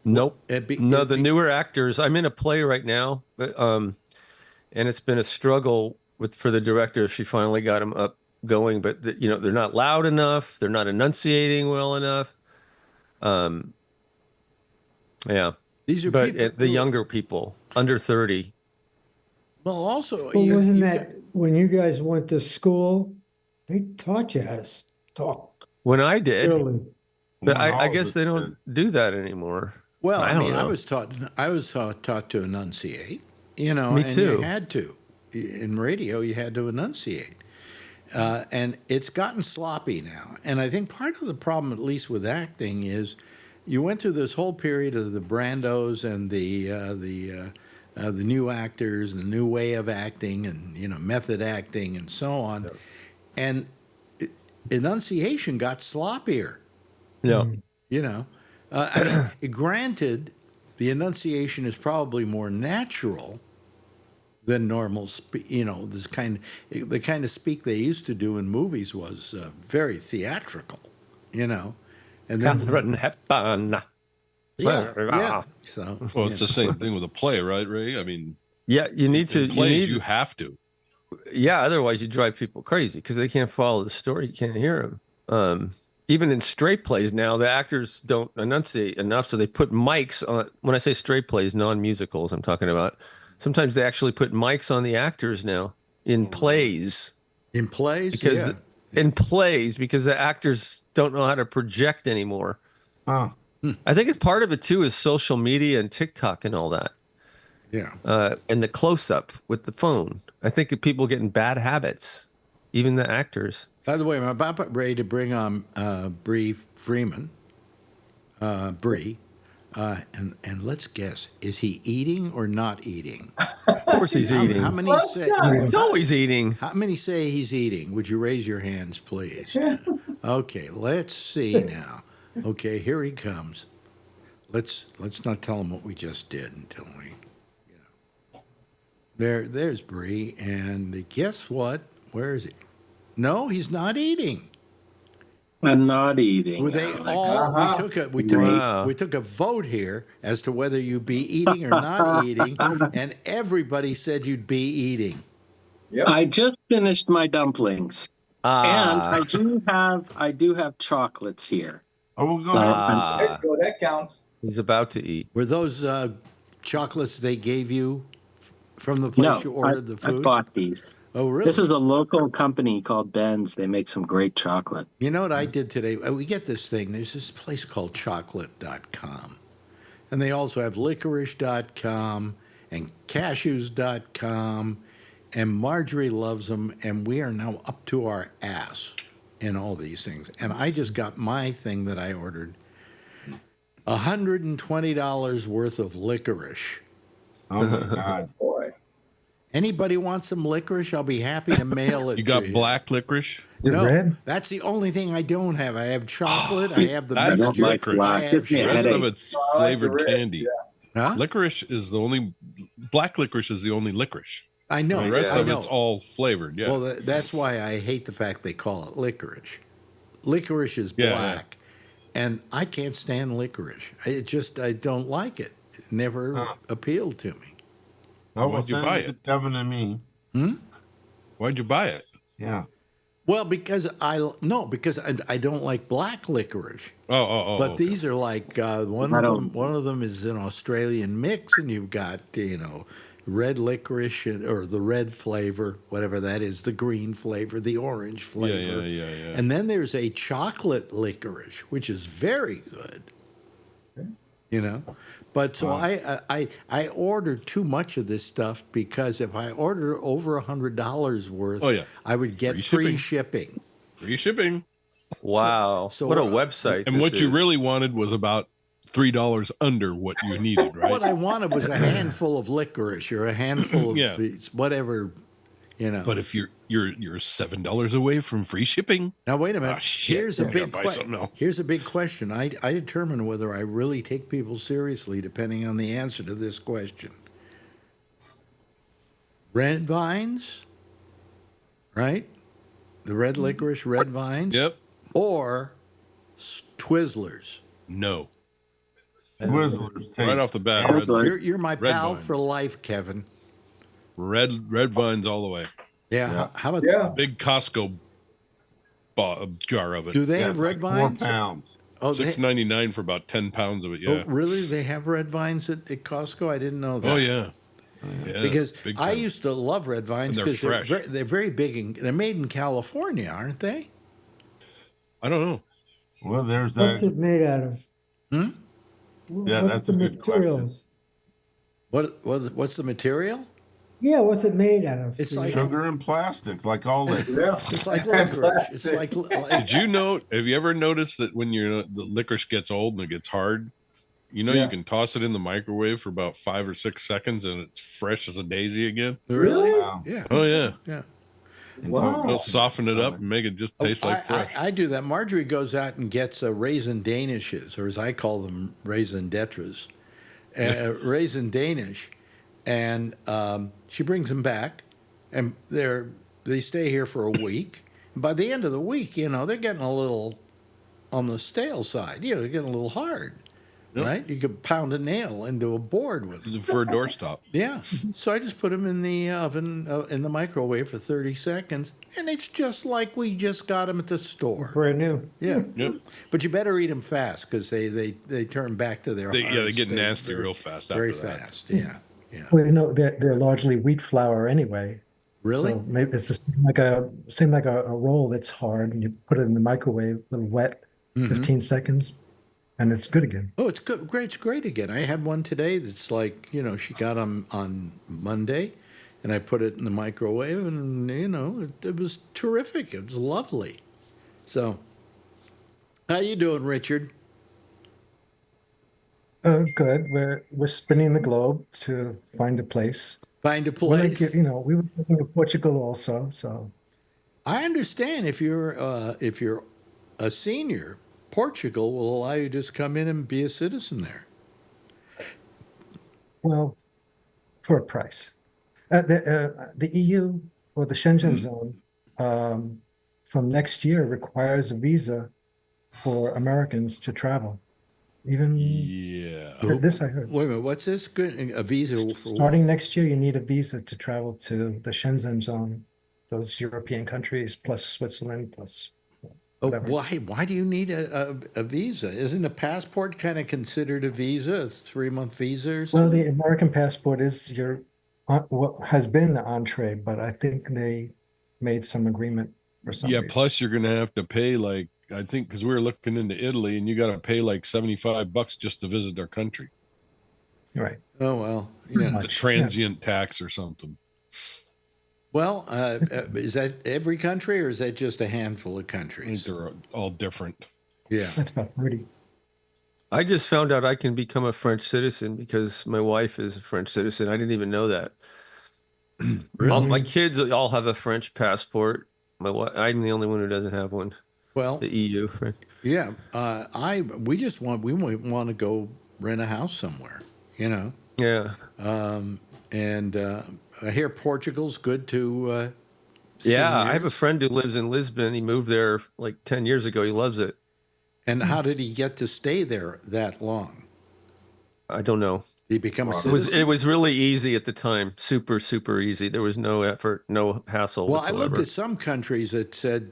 Nope. No, the newer actors. I'm in a play right now, but and it's been a struggle for the director. She finally got him up going, but they're not loud enough. They're not enunciating well enough. Yeah. These are the younger people under 30. Well, also, wasn't that when you guys went to school? They taught you how to talk. When I did, Clearly. but I guess they don't do that anymore. Well, I mean, know. I was taught to enunciate. You know, Me and too. you had to. In radio, you had to enunciate. And it's gotten sloppy now. And I think part of the problem, at least with acting, is you went through this whole period of the Brandos and the new actors and the new way of acting and method acting and so on, and enunciation got sloppier. Yeah. I mean, granted, the enunciation is probably more natural than normal. The kind of speak they used to do in movies was very theatrical. And then Catherine Hepburn. yeah. So it's the same thing with a play, right, Ray? I mean, yeah, you need to. You have to. Yeah, otherwise you drive people crazy because they can't follow the story. You can't hear them. Even in straight plays now, the actors don't enunciate enough, so they put mics on. When I say straight plays, non-musicals, I'm talking about. Sometimes they actually put mics on the actors now in plays. In plays, because because the actors don't know how to project anymore. Huh. I think it's part of it too is social media and TikTok and all that. Yeah. And the close-up with the phone. I think that people get in bad habits, even the actors. By the way, I'm about ready to bring on Bree Freeman. Bree. And let's guess, is he eating or not eating? Of course he's eating. How many say he's always eating? How many say he's eating? Would you raise your hands, please? Okay, let's see now. Okay, here he comes. Let's not tell him what we just did until we, There's Bree, and guess what? Where is he? No, he's not eating. I'm not eating. Well, they Alex. all Uh-huh. we took a vote here as to whether you'd be eating or not eating, and everybody said you'd be eating. Yep. I just finished my dumplings, and Ah, I do have chocolates here. Oh, we'll go So ahead. There you go. That counts. he's about to eat. Were those chocolates they gave you from the place you ordered the I food? bought these. Oh, really? This is a local company called Ben's. They make some great chocolate. You know what I did today? We get this thing. There's this place called chocolate.com. And they also have licorice.com and cashews.com. And Marjorie loves them. And we are now up to our ass in all these things. And I just got my thing that I ordered $120 worth of licorice. Oh my God. Boy. Anybody want some licorice? I'll be happy to mail it You to got you. black licorice? Is it No, red? that's the only thing I don't have. I have chocolate. I have the That's I don't mixture. like black. I have Gives me The a rest headache. of it's Oh, I like the flavored red, candy. yeah. Huh? Licorice is the only black licorice is the only licorice. I know. The rest I of know. it's all flavored. Yeah. Well, that's why I hate the fact they call it licorice. Licorice is Yeah, black, and I can't stand licorice. I don't like it. It never appealed to me. Oh, Why'd you send buy it to it? Kevin and me. Why'd you buy it? Yeah. Well, because I don't like black licorice. Oh. But okay. these are like one of them is an Australian mix, and you've got red licorice or the red flavor, whatever that is, the green flavor, the orange flavor. Yeah. And then there's a chocolate licorice, which is very good. But so I ordered too much of this stuff because if I order over $100 worth, Oh, yeah. I would get Free free shipping. Free shipping. Wow. so what a what- website. And this what you is. really wanted was about $3 under what you needed, right? What I wanted was a handful of licorice or a handful of Yeah. whatever, But if you're $7 away from free shipping, Now wait a minute. Ah, shit. Here's a I gotta big buy question. something else. Here's a big question. I determine whether I really take people seriously depending on the answer to this question. Red vines, right? The red licorice, red vines. yep, Or Twizzlers. no, Twizzlers. right off the bat, Twizzlers. You're my Red pal vines. for life, Kevin. red vines all the way. Yeah. Yeah. How about Yeah. Big Costco jar of it. Do they Yeah, have it's red like vines? 4 pounds. Oh, they, $6.99 for about 10 pounds of it. oh, Yeah. really? They have red vines at Costco? I didn't know that. Oh yeah. Yeah, Because big I time. used to love red vines And they're because fresh. they're very big and they're made in California, aren't they? I don't know. Well, there's What's that. it made out of? Hmm? Yeah, What's that's the a good question. materials? What's the material? Yeah, what's it made out of? It's like Sugar and plastic, like all that. Yeah. it's like licorice. It's like Did you know? Have you ever noticed that when the licorice gets old and it gets hard, you Yeah. can toss it in the microwave for about 5 or 6 seconds and it's fresh as a daisy again? really? Wow. Yeah. Oh yeah. Yeah. Wow. It'll soften it up and make it just taste like I, fresh. I do that. Marjorie goes out and gets raisin danishes, or as I call them, raisin detras, raisin danish, and she brings them back, and they stay here for a week. And by the end of the week, they're getting a little on the stale side. They're getting a little hard, Yep. right? You could pound a nail into a board with them. For a doorstop. Yeah. So I just put them in the oven, in the microwave for 30 seconds, and it's just like we just got them at the store. Brand new. Yeah. Yep. But you better eat them fast because they turn back to their They hard get state nasty very- real fast Very after that. fast. Yeah. Yeah. Well, they're largely wheat flour anyway. Really? So maybe it's just seem like a roll that's hard, and you put it in the microwave, a little wet, 15 seconds, and it's good again. Oh, it's good. Great. It's great again. I had one today that's like, she got them on Monday, and I put it in the microwave, and, it was terrific. It was lovely. So, how you doing, Richard? Good. We're spinning the globe to find a place. Find a We're like, place. we were looking at Portugal also. So I understand if you're a senior, Portugal will allow you to just come in and be a citizen there. well, for a price. The EU or the Schengen zone from next year requires a visa for Americans to travel. Even Yeah. this I heard. Wait a minute, what's this? Good, a visa for what? Starting next year, you need a visa to travel to the Schengen zone, those European countries, plus Switzerland, plus Oh, whatever. why do you need a visa? Isn't a passport kind of considered a visa, a 3-month visa or Well, something? the American passport is your what has been the entree, but I think they made some agreement for some Yeah. reason. Plus, you're gonna have to pay like I think because we were looking into Italy, and you got to pay like $75 just to visit their country. Right. Oh, well, Pretty yeah. The much, yeah. transient tax or something. Well, is that every country or is that just a handful of I think countries? they're all different. Yeah. That's about 30. I just found out I can become a French citizen because my wife is a French citizen. I didn't even know that. My kids all have a French passport. I'm the only one who doesn't have one. Well, The EU. yeah. We want to go rent a house somewhere, you know. Yeah. And I hear Portugal's good to. Yeah. I have a seniors. friend who lives in Lisbon. He moved there like 10 years ago. He loves it. And how did he get to stay there that long? I don't know. Did he become a It was citizen? it was really easy at the time. Super, super easy. There was no effort, no hassle Well, I whatsoever. looked at some countries that said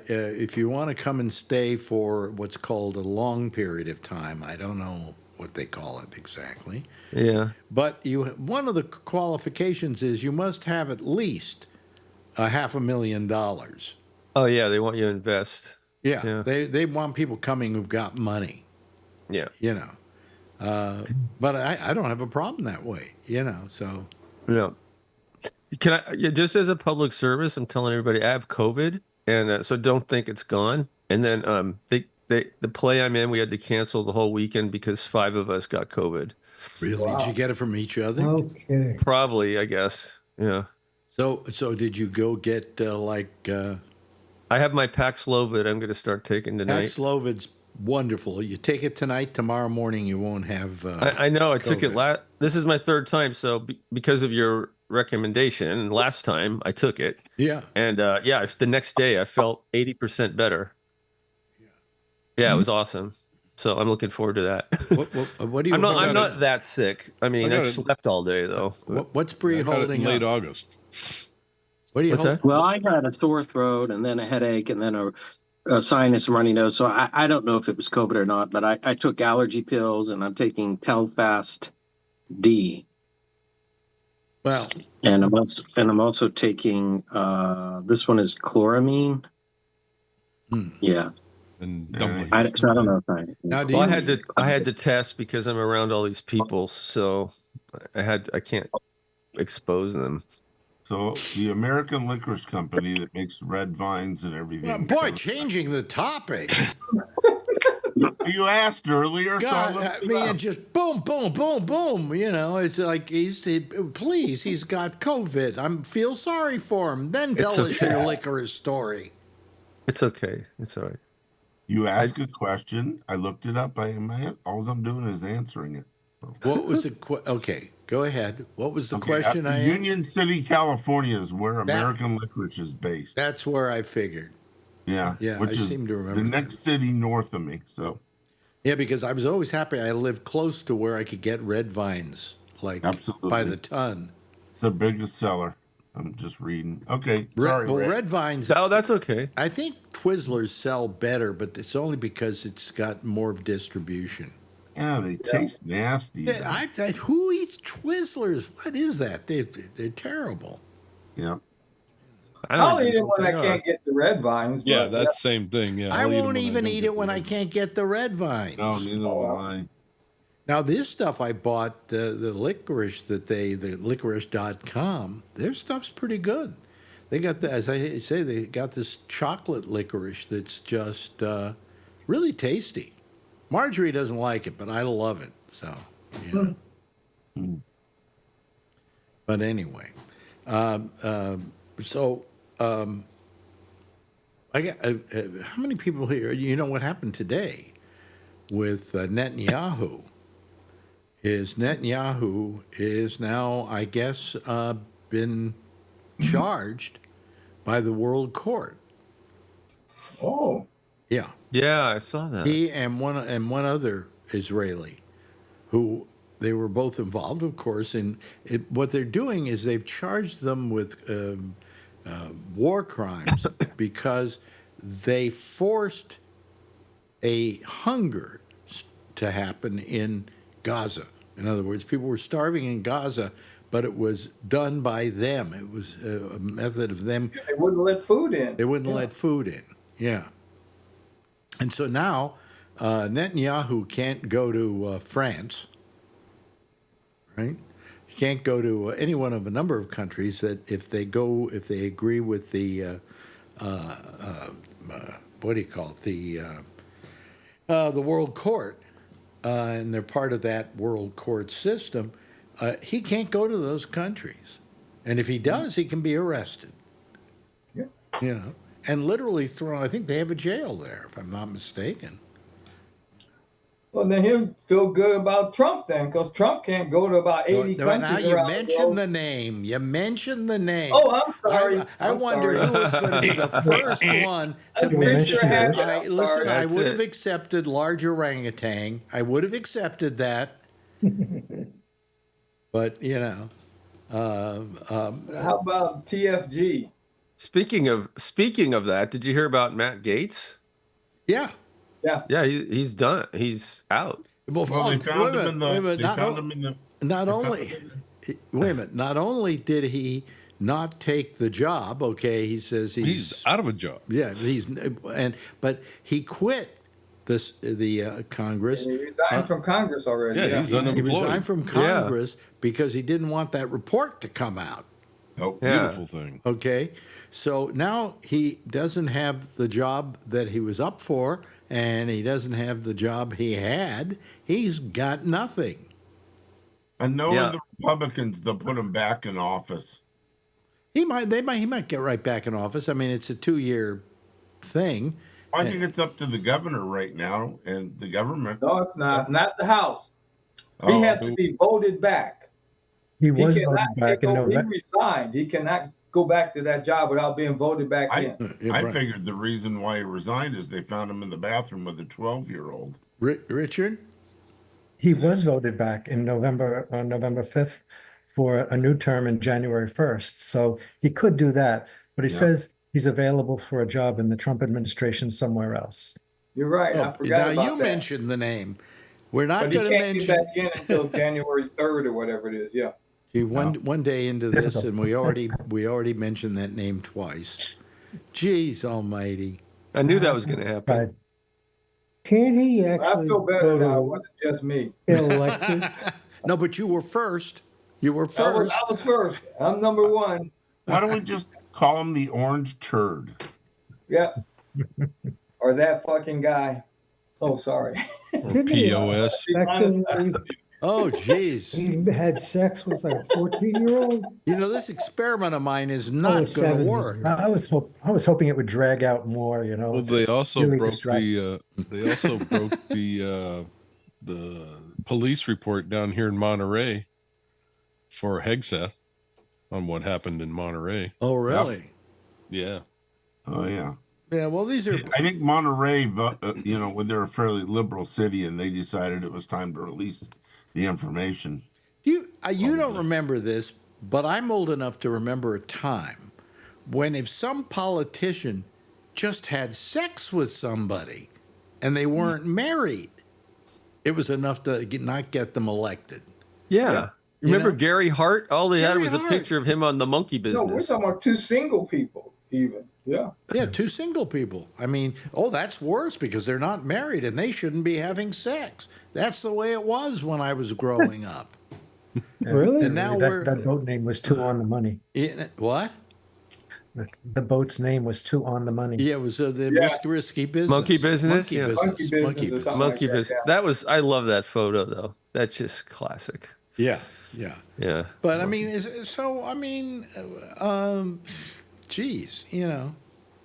if you want to come and stay for what's called a long period of time, I don't know what they call it exactly, Yeah. but one of the qualifications is you must have at least $500,000. Oh yeah, they want you to invest. Yeah, Yeah. they want people coming who've got money, Yeah. you know. But I don't have a problem that way, you know. So Yeah. Can I just as a public service, I'm telling everybody I have COVID, and so don't think it's gone. And then the play I'm in, we had to cancel the whole weekend because 5 of us got COVID. really, did you get it from each other? Okay. Probably, I guess. Yeah. So did you go get I have my Paxlovid. I'm going to start taking tonight. Paxlovid's wonderful. You take it tonight, tomorrow morning you won't have. I know. I took it COVID. This is my 3rd time. So because of your recommendation, last time I took it, Yeah. and the next day I felt 80% better. Yeah, it was awesome. So I'm looking forward to that. What do you? I'm not that sick. I mean, I got it. slept all day though. What's Bree I got it in holding late up? August. What do you What's hold? that? Well, I had a sore throat and then a headache and then a sinus and runny nose. So I don't know if it was COVID or not, but I took allergy pills and I'm taking Telfast D. Well, And I'm also taking this one is chloramine. Yeah. And Yeah. dumplings. So I don't know if now do Well, you? I had to test because I'm around all these people, so I can't expose them. So the American Licorice Company that makes red vines and everything. Boy, changing the topic. You asked earlier. so God, looked I it mean, up. it just boom, boom, boom, boom. You know, it's like he's got COVID. I feel sorry for him. Then tell us okay. your licorice story. It's okay. It's all right. You ask a question. I looked it up. All I'm doing is answering it. What was the okay? Go ahead. What was the Okay, question? I asked? Union City, California is where American Licorice is based. That's where I figured. Yeah, Yeah, which I is seem to remember the that. next city north of me. So Yeah, because I was always happy I lived close to where I could get red vines, like Absolutely. by the ton. it's the biggest seller. I'm just reading. Okay, sorry. Rick. Red vines. Oh, that's okay. I think Twizzlers sell better, but it's only because it's got more distribution. Yeah, they taste nasty. Yeah, who eats Twizzlers? What is that? They're terrible. Yeah. I'll eat even it know what when I they are. can't get the red vines. Yeah, but, that's the same thing. Yeah, I I'll eat 'em won't when even don't eat get it when the I red. can't get the red vines. No, neither will I. Now this stuff I bought, the licorice the licorice.com, their stuff's pretty good. They got as I say, they got this chocolate licorice that's just really tasty. Marjorie doesn't like it, but I love it. So, yeah. But anyway, I got how many people here? You know what happened today with Netanyahu? Netanyahu is now, I guess, been charged by the World Court Oh, Yeah, Yeah, I saw that. he and one other Israeli, who they were both involved, of course. In it, what they're doing is they've charged them with war crimes because they forced a hunger to happen in Gaza. In other words, people were starving in Gaza, but it was done by them. It was a method of them. they wouldn't let food in. They wouldn't let food in. Yeah. And so now Netanyahu can't go to France, right? He can't go to any one of a number of countries that if they agree with the what do you call it, the World Court, and they're part of that World Court system, he can't go to those countries, and if he does, he can be arrested. Yeah. You know, and literally thrown. I think they have a jail there, if I'm not mistaken. Well, then he'll feel good about Trump then, because Trump can't go to about 80 Now countries you around the mentioned world. the name. You mentioned the name. Oh, I'm sorry. I I'm wonder sorry. who was going to be the first one to You mention mentioned it. it. I'm Listen, sorry. I That's would have it. accepted large orangutan. I would have accepted that. But, you know. How about TFG? Speaking of that, did you hear about Matt Gaetz? Yeah. Yeah, he's done. He's out. Well, Well, they found him in the. wait a minute, They not, found him in the. not they found only, him wait a minute, not only did he not take the job, okay, he says He's out of a job. yeah, but he quit the Congress. He resigned from Congress already. Yeah, he's He unemployed. resigned from Congress because he didn't want that report to come out. Oh, Yeah. Beautiful thing. Okay, so now he doesn't have the job that he was up for, and he doesn't have the job he had. He's got nothing. and knowing Yeah. the Republicans, they'll put him back in office. He might get right back in office. I mean, it's a 2-year thing. I think it's up to the governor right now and the government. No, it's not. Not the House. He Oh, has to be voted back. He He was cannot voted back in he November. resigned. He cannot go back to that job without being voted back in. Yeah, I right. figured the reason why he resigned is they found him in the bathroom with a 12-year-old. Richard? He was voted back in November, on November 5th for a new term in January 1st. So he could do that, but he Yeah. says he's available for a job in the Trump administration somewhere else. You're right. I Oh, forgot now about you that. mentioned the name. We're not But he going to can't get mention. back in until January 3rd or whatever it is. Yeah. See, one day into this, and we already mentioned that name twice. Jeez Almighty! I knew that was going to happen. Right. Can he I actually feel better now. It go wasn't just me. to elected? No, but you were first. You were I first. was first. I'm number one. Why don't we just call him the orange turd? Yeah. Or that fucking guy. Oh, sorry. Or Didn't he, POS. effectively, Oh, jeez. he had sex with like a 14-year-old? You know, this experiment of mine is Oh, not going to 70. work. I was hoping it would drag out more, you know. Well, they also Really broke distracting. the police report down here in Monterey for Hegseth on what happened in Monterey. Oh, really? Yeah. Oh yeah. Yeah. Well, these are. I think Monterey, when they're a fairly liberal city, and they decided it was time to release the information. You don't Probably. remember this, but I'm old enough to remember a time when if some politician just had sex with somebody and they weren't married, it was enough to not get them elected. Yeah. You Remember know? Gary Hart? All they had Gary was a Hart. picture of him on the monkey No, we're business. talking about two single people, even. Yeah. Yeah, 2 single people. I mean, that's worse because they're not married and they shouldn't be having sex. That's the way it was when I was growing up. Really? And now we're- that boat name was too on the money. What? The boat's name was too on the money. Yeah, it was the Yeah. risky business. Monkey business? Monkey Yeah. business. Monkey business Monkey or business. something. Monkey like that, business. yeah. I love that photo though. That's just classic. Yeah, yeah. Yeah. But I mean, geez, Yeah,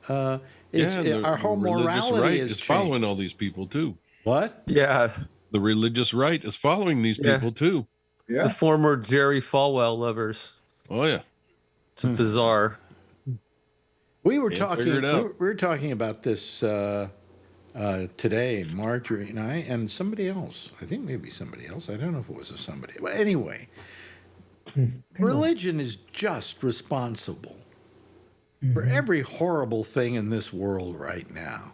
our whole religious morality right is is following changed. all these people too. What? Yeah. The religious right is following these Yeah. people too. Yeah. The former Jerry Falwell lovers. Oh yeah. It's bizarre. We were Can't talking. figure it out. We were talking about this today, Marjorie and I, and somebody else. I think maybe somebody else. I don't know if it was a somebody. But anyway, religion is just responsible for every horrible thing in this world right now.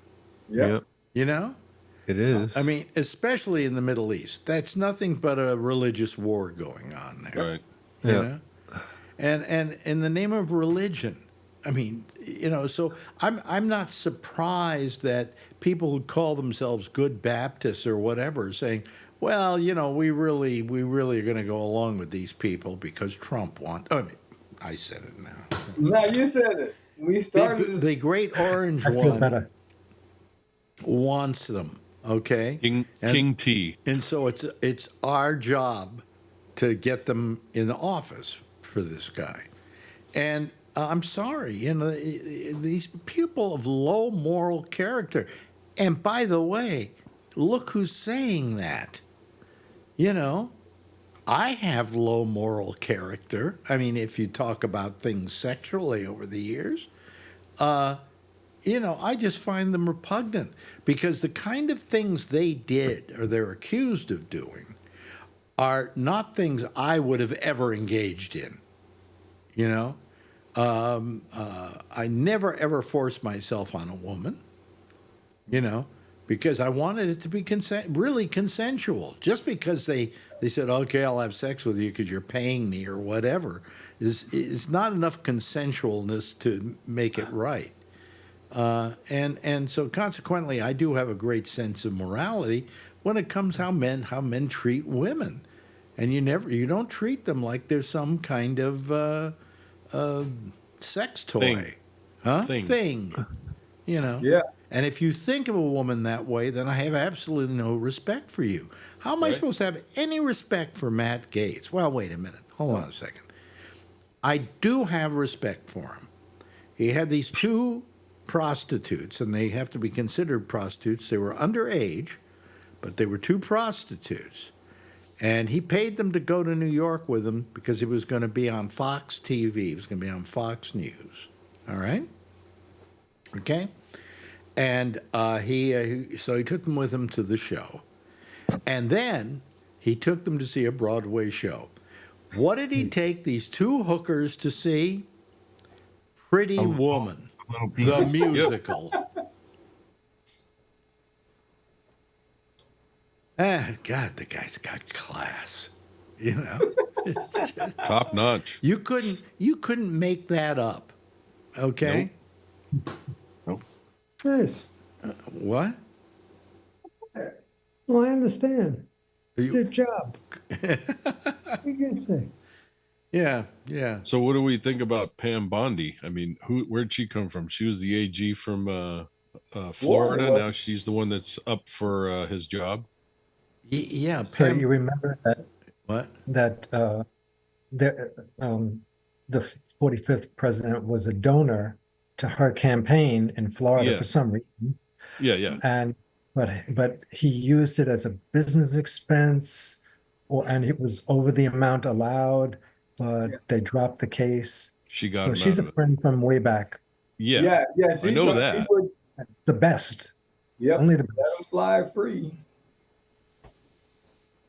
Yep. You know? It is. I mean, especially in the Middle East. That's nothing but a religious war going on there. Right. You Yeah. know? And in the name of religion, I mean, you know, so I'm not surprised that people who call themselves good Baptists or whatever are saying, well, you know, we really are going to go along with these people because Trump wants. I mean, I said it now. No, you said it. We started. The great orange I feel one better. wants them. Okay. King T. And so it's our job to get them in the office for this guy. And I'm sorry, you know, these people of low moral character. And by the way, look who's saying that. You know, I have low moral character. I mean, if you talk about things sexually over the years, you know, I just find them repugnant because the kind of things they did or they're accused of doing are not things I would have ever engaged in. You know, I never ever forced myself on a woman, you know, because I wanted it to be really consensual. Just because they said, okay, I'll have sex with you because you're paying me or whatever, is not enough consensualness to make it right. And so consequently, I do have a great sense of morality when it comes how men treat women, and you don't treat them like they're some kind of sex toy, thing, you know. Yeah. And if you think of a woman that way, then I have absolutely no respect for you. How am I supposed to have any respect for Matt Gaetz? Well, wait a minute. Hold on a second. I do have respect for him. He had these two prostitutes, and they have to be considered prostitutes. They were underage, but they were two prostitutes. And he paid them to go to New York with him because he was going to be on Fox TV. He was going to be on Fox News. All right? Okay? And so he took them with him to the show. And then he took them to see a Broadway show. What did he take these two hookers to see? Pretty Woman, the musical. God, the guy's got class. You know, it's just, Top notch. you couldn't make that up. Okay. Nice. What? Well, I understand. It's You- their job. What do you guys say? Yeah, yeah. So what do we think about Pam Bondi? I mean, where'd she come from? She was the AG from Florida. Florida. Now she's the one that's up for his job. Yeah. So Pam- you remember what? that the 45th president was a donor to her campaign in Florida Yeah. for some reason, Yeah. and but he used it as a business expense, and it was over the amount allowed, but they dropped the case. She got So him she's out a of it. friend from way back. Yeah. Yeah. I know that. The best, Yep. only the Let 'em best. fly free.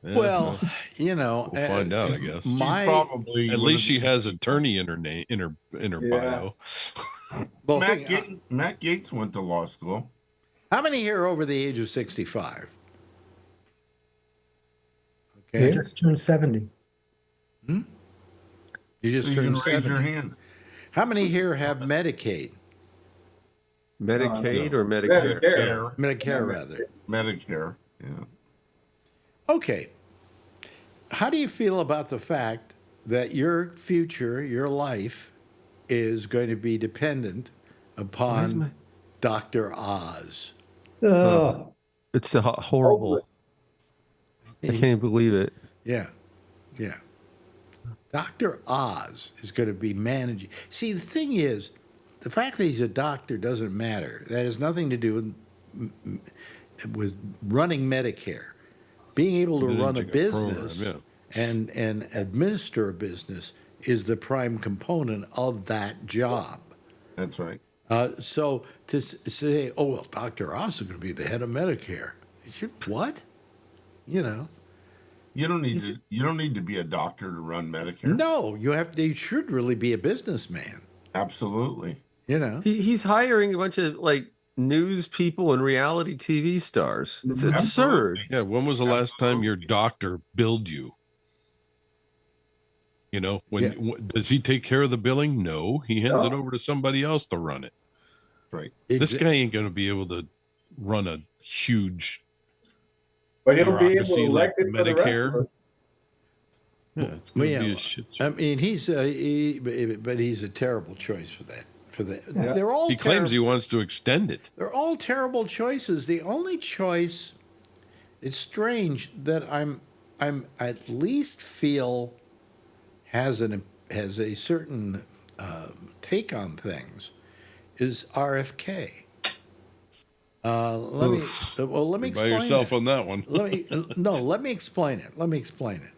Yeah, Well, you know, we'll find out, I guess. My Probably At least she has attorney in her name, in her Yeah. bio. well, Matt Gaetz went to law school. how many here are over the age of 65? He Okay, just turned 70. you just So you can turned raise your 70. hand. How many here have Medicaid? Medicaid or Medicare? Medicare. Medicare, rather. Medicare. Yeah. Okay. How do you feel about the fact that your future, your life, is going to be dependent upon Dr. Oz? Oh, It's a horrible. Hopeless. I can't even believe it. Yeah, yeah. Dr. Oz is going to be managing. See, the thing is, the fact that he's a doctor doesn't matter. That has nothing to do with running Medicare. Being able to run a Managing a business program, and administer a business is the prime component of that job. That's right. So to say, oh well, Dr. Oz is going to be the head of Medicare. You said, what? You know, You don't need to be a doctor to run Medicare. no, you should really be a businessman. Absolutely. You know, He's hiring a bunch of like news people and reality TV stars. It's absurd. Absolutely. Yeah. When was the last time your doctor billed you? You know, does he take care of the billing? No, he hands it over to somebody else to run it. Right. This guy ain't going to be able to run a huge But he'll be able bureaucracy to like elect it for the rest of Medicare. us. Yeah, it's going to Well, be a shit show. I mean, but he's a terrible choice for that. Yeah. They're all He claims he terrible. wants to extend it. They're all terrible choices. The only choice, it's strange that I'm at least feel has a certain take on things, is RFK. Let me You're by explain yourself it. on that one. Let me explain it.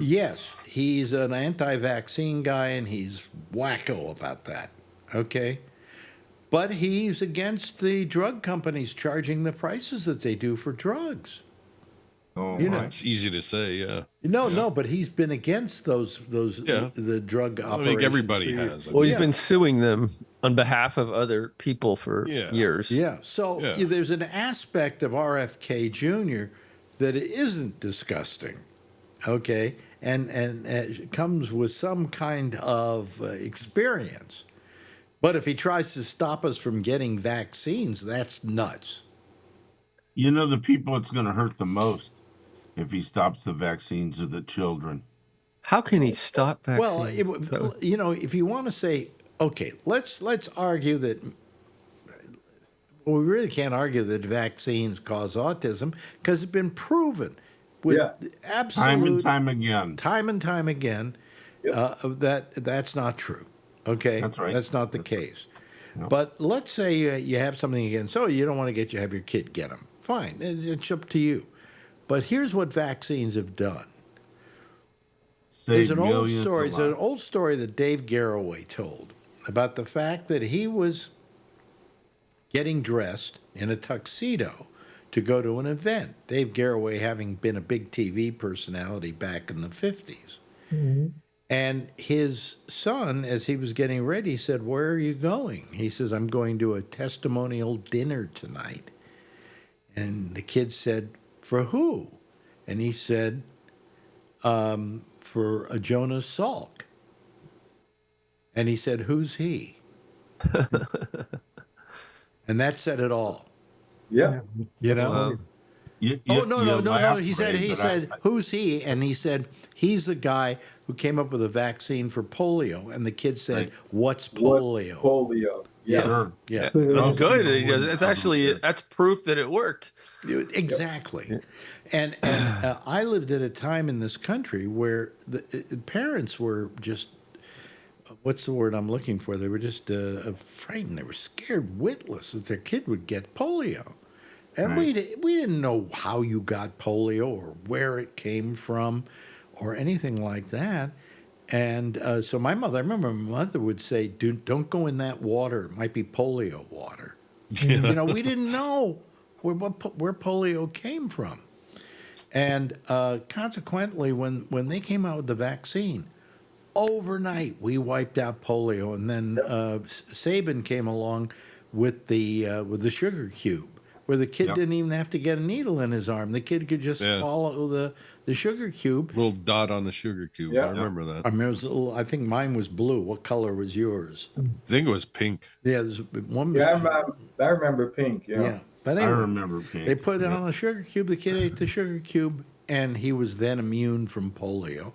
Yes, he's an anti-vaccine guy, and he's wacko about that. Okay, but he's against the drug companies charging the prices that they do for drugs. Oh, You know, my. It's easy to say, yeah. No, but he's been against those Yeah. the drug I operations. think everybody for years. has. I Well, mean, he's been suing them on behalf of other people for Yeah. years. Yeah, so Yeah. there's an aspect of RFK Jr. that isn't disgusting, okay, and it comes with some kind of experience. But if he tries to stop us from getting vaccines, that's nuts. You know, the people it's going to hurt the most if he stops the vaccines are the children. How can he stop Well, vaccines? if you want to say, okay, let's argue that. Well, we really can't argue that vaccines cause autism because it's been proven with absolute Time and time again. that that's not true. Okay, That's right. That's not the case. No. But let's say you have something against. So you don't want to have your kid get them. Fine, it's up to you. But here's what vaccines have done. There's Save an old millions story. of It's an lives. old story that Dave Garroway told about the fact that he was getting dressed in a tuxedo to go to an event. Dave Garroway having been a big TV personality back in the 50s. And his son, as he was getting ready, said, "Where are you going?" He says, "I'm going to a testimonial dinner tonight." And the kid said, "For who?" And he said, "For a Jonas Salk." And he said, "Who's he?" And that said it all. Yeah. You know? No. He said, "Who's he?" And he said, "He's the guy who came up with a vaccine for polio." And the kid said, Right. "What's polio?" Polio. Yeah. Sure. Yeah, That's Most good. people He does. wouldn't It's actually understand. that's proof that it worked. exactly. And I lived at a time in this country where the parents were just, what's the word I'm looking for? They were just frightened. They were scared witless that their kid would get polio. And we didn't know how you got polio or where it came from or anything like that. And so I remember my mother would say, don't go in that water. It might be polio water. You know, we didn't know where polio came from. And consequently, when they came out with the vaccine, overnight we wiped out polio. And then Sabin came along with the sugar cube, where the kid didn't even have to get a needle in his arm. The kid could just swallow the sugar cube. Little dot on the sugar cube. Yeah. I remember that. I mean, it was a little, I think mine was blue. What color was yours? I think it was pink. Yeah, there's one. Was, Yeah, I remember pink. Yeah. yeah. But I anyway, remember pink. they put it on a sugar cube. The kid ate the sugar cube, and he was then immune from polio.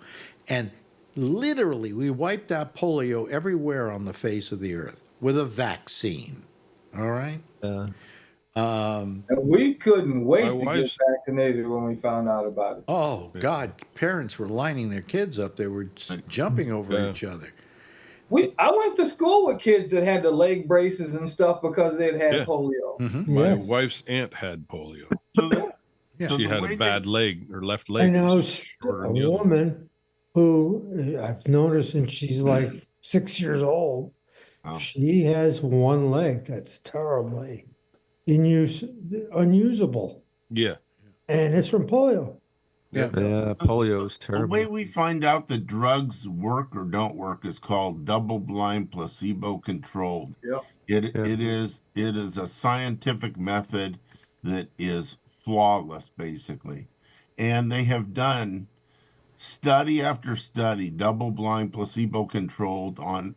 And literally, we wiped out polio everywhere on the face of the earth with a vaccine. All right. And we couldn't wait My to get wife's- vaccinated when we found out about it. Oh God, parents were lining their kids up. They were jumping over Yeah. each other. I went to school with kids that had the leg braces and stuff because they'd had Yeah. polio. My Yeah. wife's aunt had polio. So the- Yeah. so She the had way a bad leg, or left I leg. know was shorter a than the other. woman who I've known her since she's like 6 years old. Oh. She has one leg that's terribly unusable, Yeah. and it's from polio. Yeah. Yeah, polio is The terrible. way we find out that drugs work or don't work is called double-blind, placebo-controlled. Yeah. It Yeah. it is a scientific method that is flawless, basically, and they have done study after study, double-blind, placebo-controlled on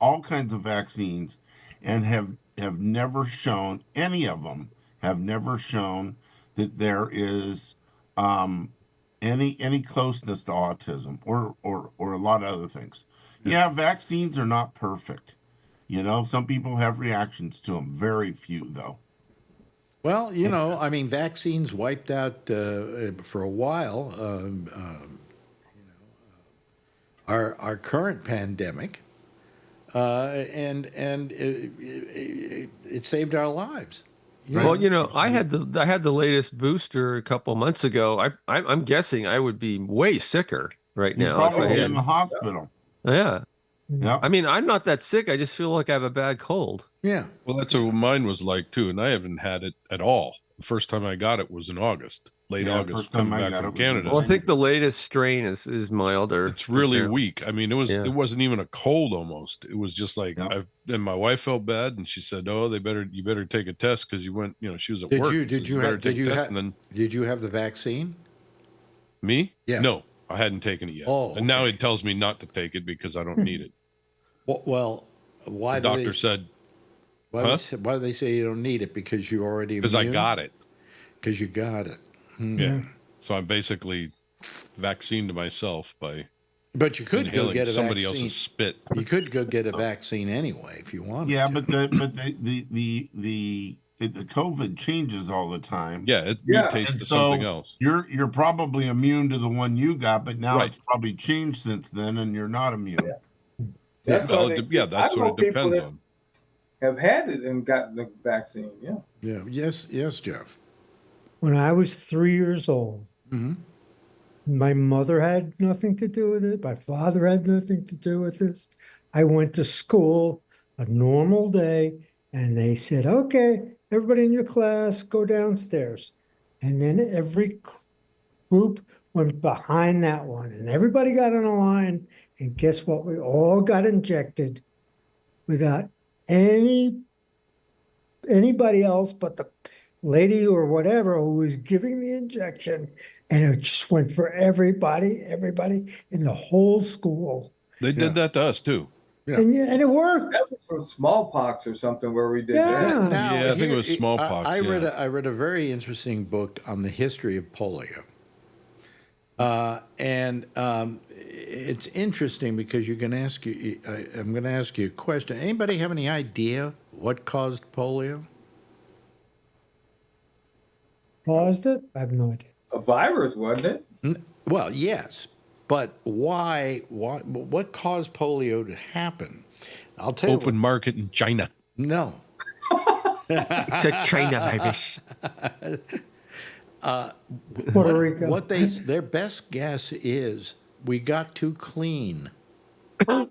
all kinds of vaccines, and have never shown, any of them have never shown that there is any closeness to autism or a lot of other things. Yeah, vaccines are not perfect. Some people have reactions to them. Very few, though. Well, I mean, vaccines wiped out for a while our current pandemic, and it saved our lives. Well, I had the latest booster a couple months ago. I'm guessing I would be way sicker right You'd now if I probably be had. in the hospital. Yeah. Yep. I mean, I'm not that sick. I just feel like I have a bad cold. Yeah. Well, that's what mine was like too, and I haven't had it at all. The first time I got it was in August, late Yeah, August, first time coming I back got from it was in Canada. Well, I think the latest strain is milder. It's really apparently. weak. I mean, it wasn't even a cold almost. It was just like Yep. and my wife felt bad, and she said, "Oh, you better take a test because you went, she was at Did work." you She did says, you better have did take a you test." have And then did you have the vaccine? me? Yeah. No, I hadn't taken it yet. Oh, and now okay. it tells me not to take it because I don't need it. Well, why The do doctor they said why do they say you don't need it? Because you already because I immune? got it. Because you got it. Yeah. So I'm basically vaccinated myself by But you could go inhaling get a somebody vaccine. else's spit. You could go get a vaccine anyway if you wanted. Yeah, to. but the COVID changes all the time. Yeah, it Yeah. mutates And to so something else. you're probably immune to the one you got, but now Right. it's probably changed since then, and you're not immune. That's Well, why that's I what know it people depends that on. have had it and gotten the vaccine. Yeah. Yeah. Yes, Jeff. When I was 3 years old, Mhm. my mother had nothing to do with it. My father had nothing to do with this. I went to school, a normal day, and they said, okay, everybody in your class, go downstairs. And then every group went behind that one, and everybody got in a line. And guess what? We all got injected without anybody else but the lady or whatever who was giving the injection, and it just went for everybody in the whole school. They did that to us too. Yeah. And it worked. That was for smallpox or something where we did Yeah. that. Now, Yeah, I think it was here- smallpox, I read yeah. I read a very interesting book on the history of polio, and it's interesting because you can ask you. I'm going to ask you a question. Anybody have any idea what caused polio? Caused it? I have no idea. A virus, wasn't it? Well, yes, but why? What caused polio to happen? I'll tell you. Open market in China. No. It's a China virus. Puerto Rico. Their best guess is we got too clean. Oh,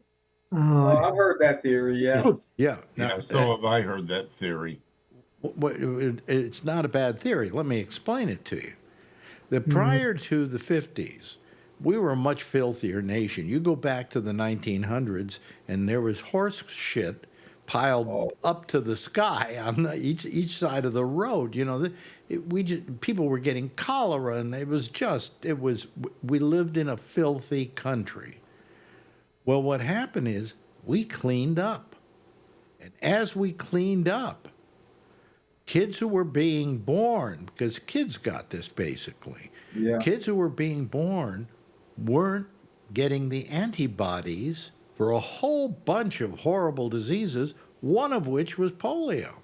I've heard that theory. Yeah. Yeah. Yeah, so have I heard that theory. It's not a bad theory. Let me explain it to you. That prior to the 50s, we were a much filthier nation. You go back to the 1900s, and there was horse shit piled up to the sky on each side of the road. People were getting cholera, and we lived in a filthy country. Well, what happened is we cleaned up, and as we cleaned up, kids who were being born, because kids got this basically, Yeah. kids who were being born weren't getting the antibodies for a whole bunch of horrible diseases, one of which was polio.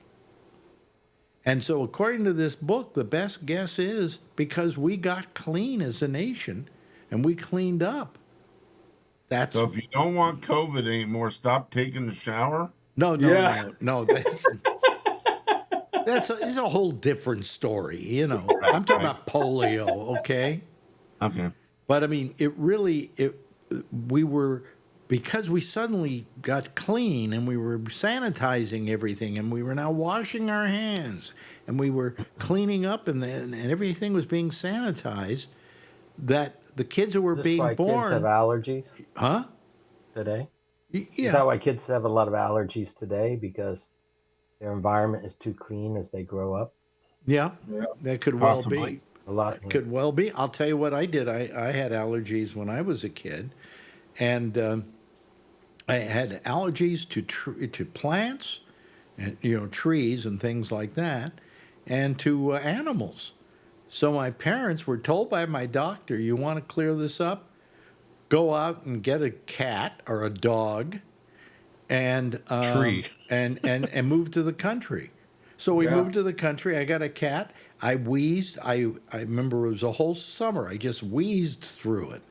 And so according to this book, the best guess is because we got clean as a nation and we cleaned up. That's So if you don't want COVID anymore, stop taking a shower. no. Yeah. It's a whole different story, I'm talking about polio, okay? Okay. But I mean, we were because we suddenly got clean and we were sanitizing everything and we were now washing our hands and we were cleaning up and everything was being sanitized, that the kids who were Is this being why kids have born, allergies huh? today? Is Yeah, that why kids have a lot of allergies today? Because their environment is too clean as they grow up? yeah, Yeah. that could well Possibly. be. A lot. It could well be. I'll tell you what I did. I had allergies when I was a kid, and I had allergies to plants, and trees and things like that, and to animals. So my parents were told by my doctor, "You want to clear this up? Go out and get a cat or a dog, and Tree. and move to the country." So we Yeah. moved to the country. I got a cat. I wheezed. I remember it was a whole summer. I just wheezed through it.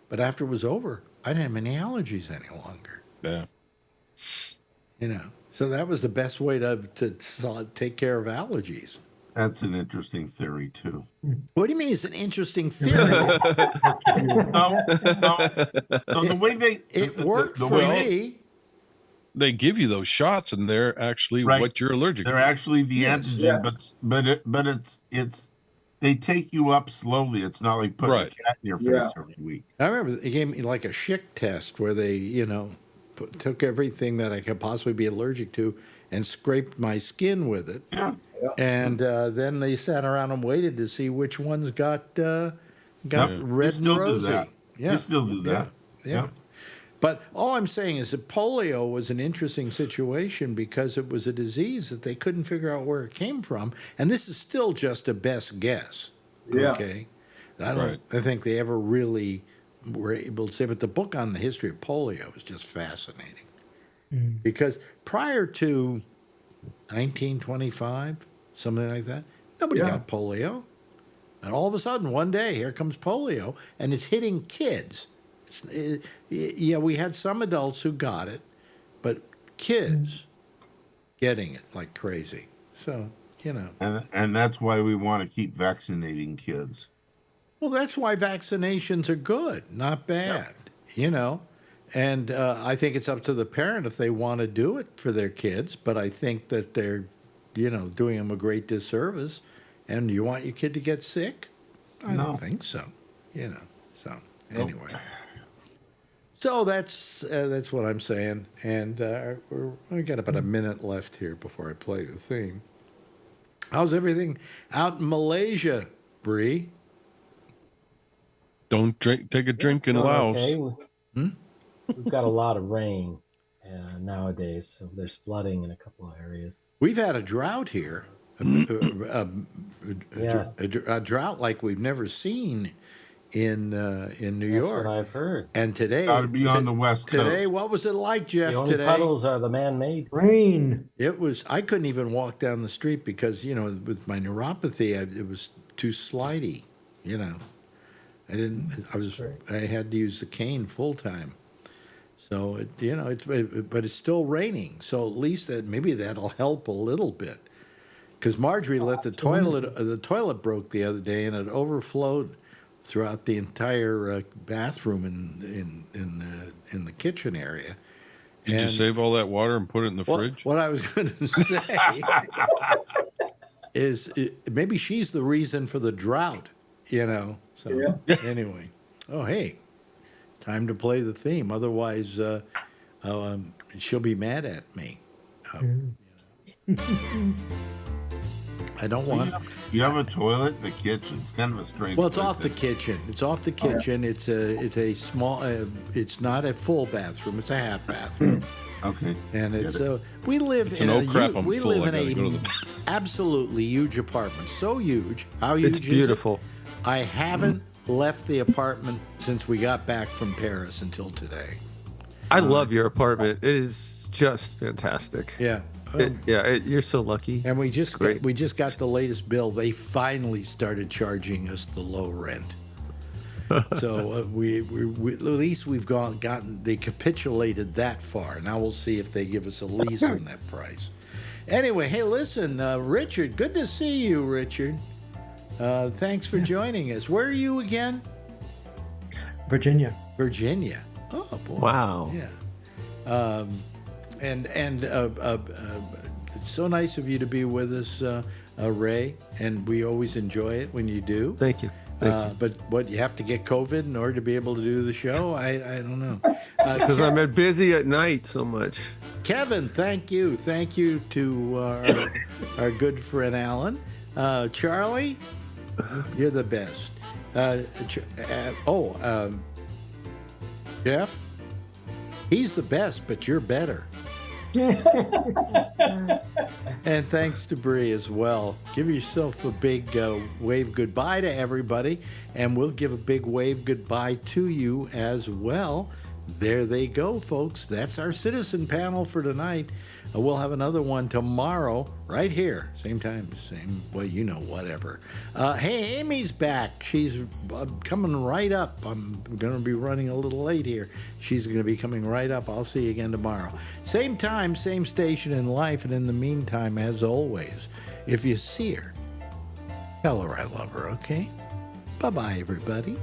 But after it was over, I didn't have any allergies any longer. Yeah. So that was the best way to take care of allergies. That's an interesting theory too. What do you mean it's an interesting theory? So the way It worked the for way me. They give you those shots, and they're actually Right. what you're allergic they're to. actually the Yes. antigen, Yeah. but it's they take you up slowly. It's not like putting Right. a cat in your face Yeah. every week. I remember they gave me like a Schick test where they, took everything that I could possibly be allergic to and scraped my skin with it. Yeah. And then they sat around and waited to see which ones got red They and still do rosy. that. Yeah, They still do that. yeah. But all I'm saying is that polio was an interesting situation because it was a disease that they couldn't figure out where it came from, and this is still just a best guess. Yeah. Okay, I Right. think they ever really were able to say. But the book on the history of polio is just fascinating because prior to 1925, something like that, nobody Yeah. got polio. And all of a sudden, one day, here comes polio, and it's hitting kids. Yeah, we had some adults who got it, but kids getting it like crazy. So, And that's why we want to keep vaccinating kids. Well, that's why vaccinations are good, not bad, And I think it's up to the parent if they want to do it for their kids, but I think that they're, doing them a great disservice. And you want your kid to get sick? I don't think so, So, anyway. So that's what I'm saying. And we got about a minute left here before I play the theme. How's everything out in Malaysia, Bree? Don't take a drink in It's Laos. going okay. We've got a lot of rain nowadays, so there's flooding in a couple of areas. We've had a drought here, a drought like we've never seen in New That's York. what I've heard. And today, Got to be on the West today, Coast. what was it like, Jeff? The only Today, puddles are the man-made. Rain. it was. I couldn't even walk down the street because with my neuropathy, it was too slidey. I didn't. I had to use the cane full time. So but it's still raining. So at least maybe that'll help a little bit. Because Marjorie let the toilet broke the other day and it overflowed throughout the entire bathroom in the kitchen area. Did you save all that water and put it in the fridge? What I was going to say is maybe she's the reason for the drought, So anyway, hey, time to play the theme. Otherwise, she'll be mad at me. I don't want. You have a toilet in the kitchen. It's kind of a strange. Well, it's place off the to- kitchen. It's off the kitchen. It's a small. It's not a full bathroom. It's a half bathroom. Okay. And Get it's it. we live It's in an a oh crap, hu- I'm we full, live I in gotta go to a the- absolutely huge apartment. So huge. How huge It's is it? beautiful. I haven't left the apartment since we got back from Paris until today. I love your apartment. It is just fantastic. Yeah. You're so lucky. And we just Great. got the latest bill. They finally started charging us the low rent. So we at least we've gotten they capitulated that far. Now we'll see if they give us a lease on that price. Anyway, hey, listen, Richard, good to see you, Richard. Thanks for joining us. Where are you again? Virginia. Virginia. Oh boy! Wow. Yeah. And it's so nice of you to be with us, Ray. And we always enjoy it when you do. Thank you. Thank you. But what, you have to get COVID in order to be able to do the show? I don't know. Because I'm busy at night so much. Kevin, thank you. Thank you to our good friend Alan. Charlie, you're the best. Jeff, he's the best, but you're better. And thanks to Bree as well. Give yourself a big wave goodbye to everybody, and we'll give a big wave goodbye to you as well. There they go, folks. That's our citizen panel for tonight. We'll have another one tomorrow, right here, same time, same, well, you know, whatever. Hey, Amy's back. She's coming right up. I'm going to be running a little late here. She's going to be coming right up. I'll see you again tomorrow. Same time, same station in life. And in the meantime, as always, if you see her, tell her I love her, okay? Bye-bye, everybody.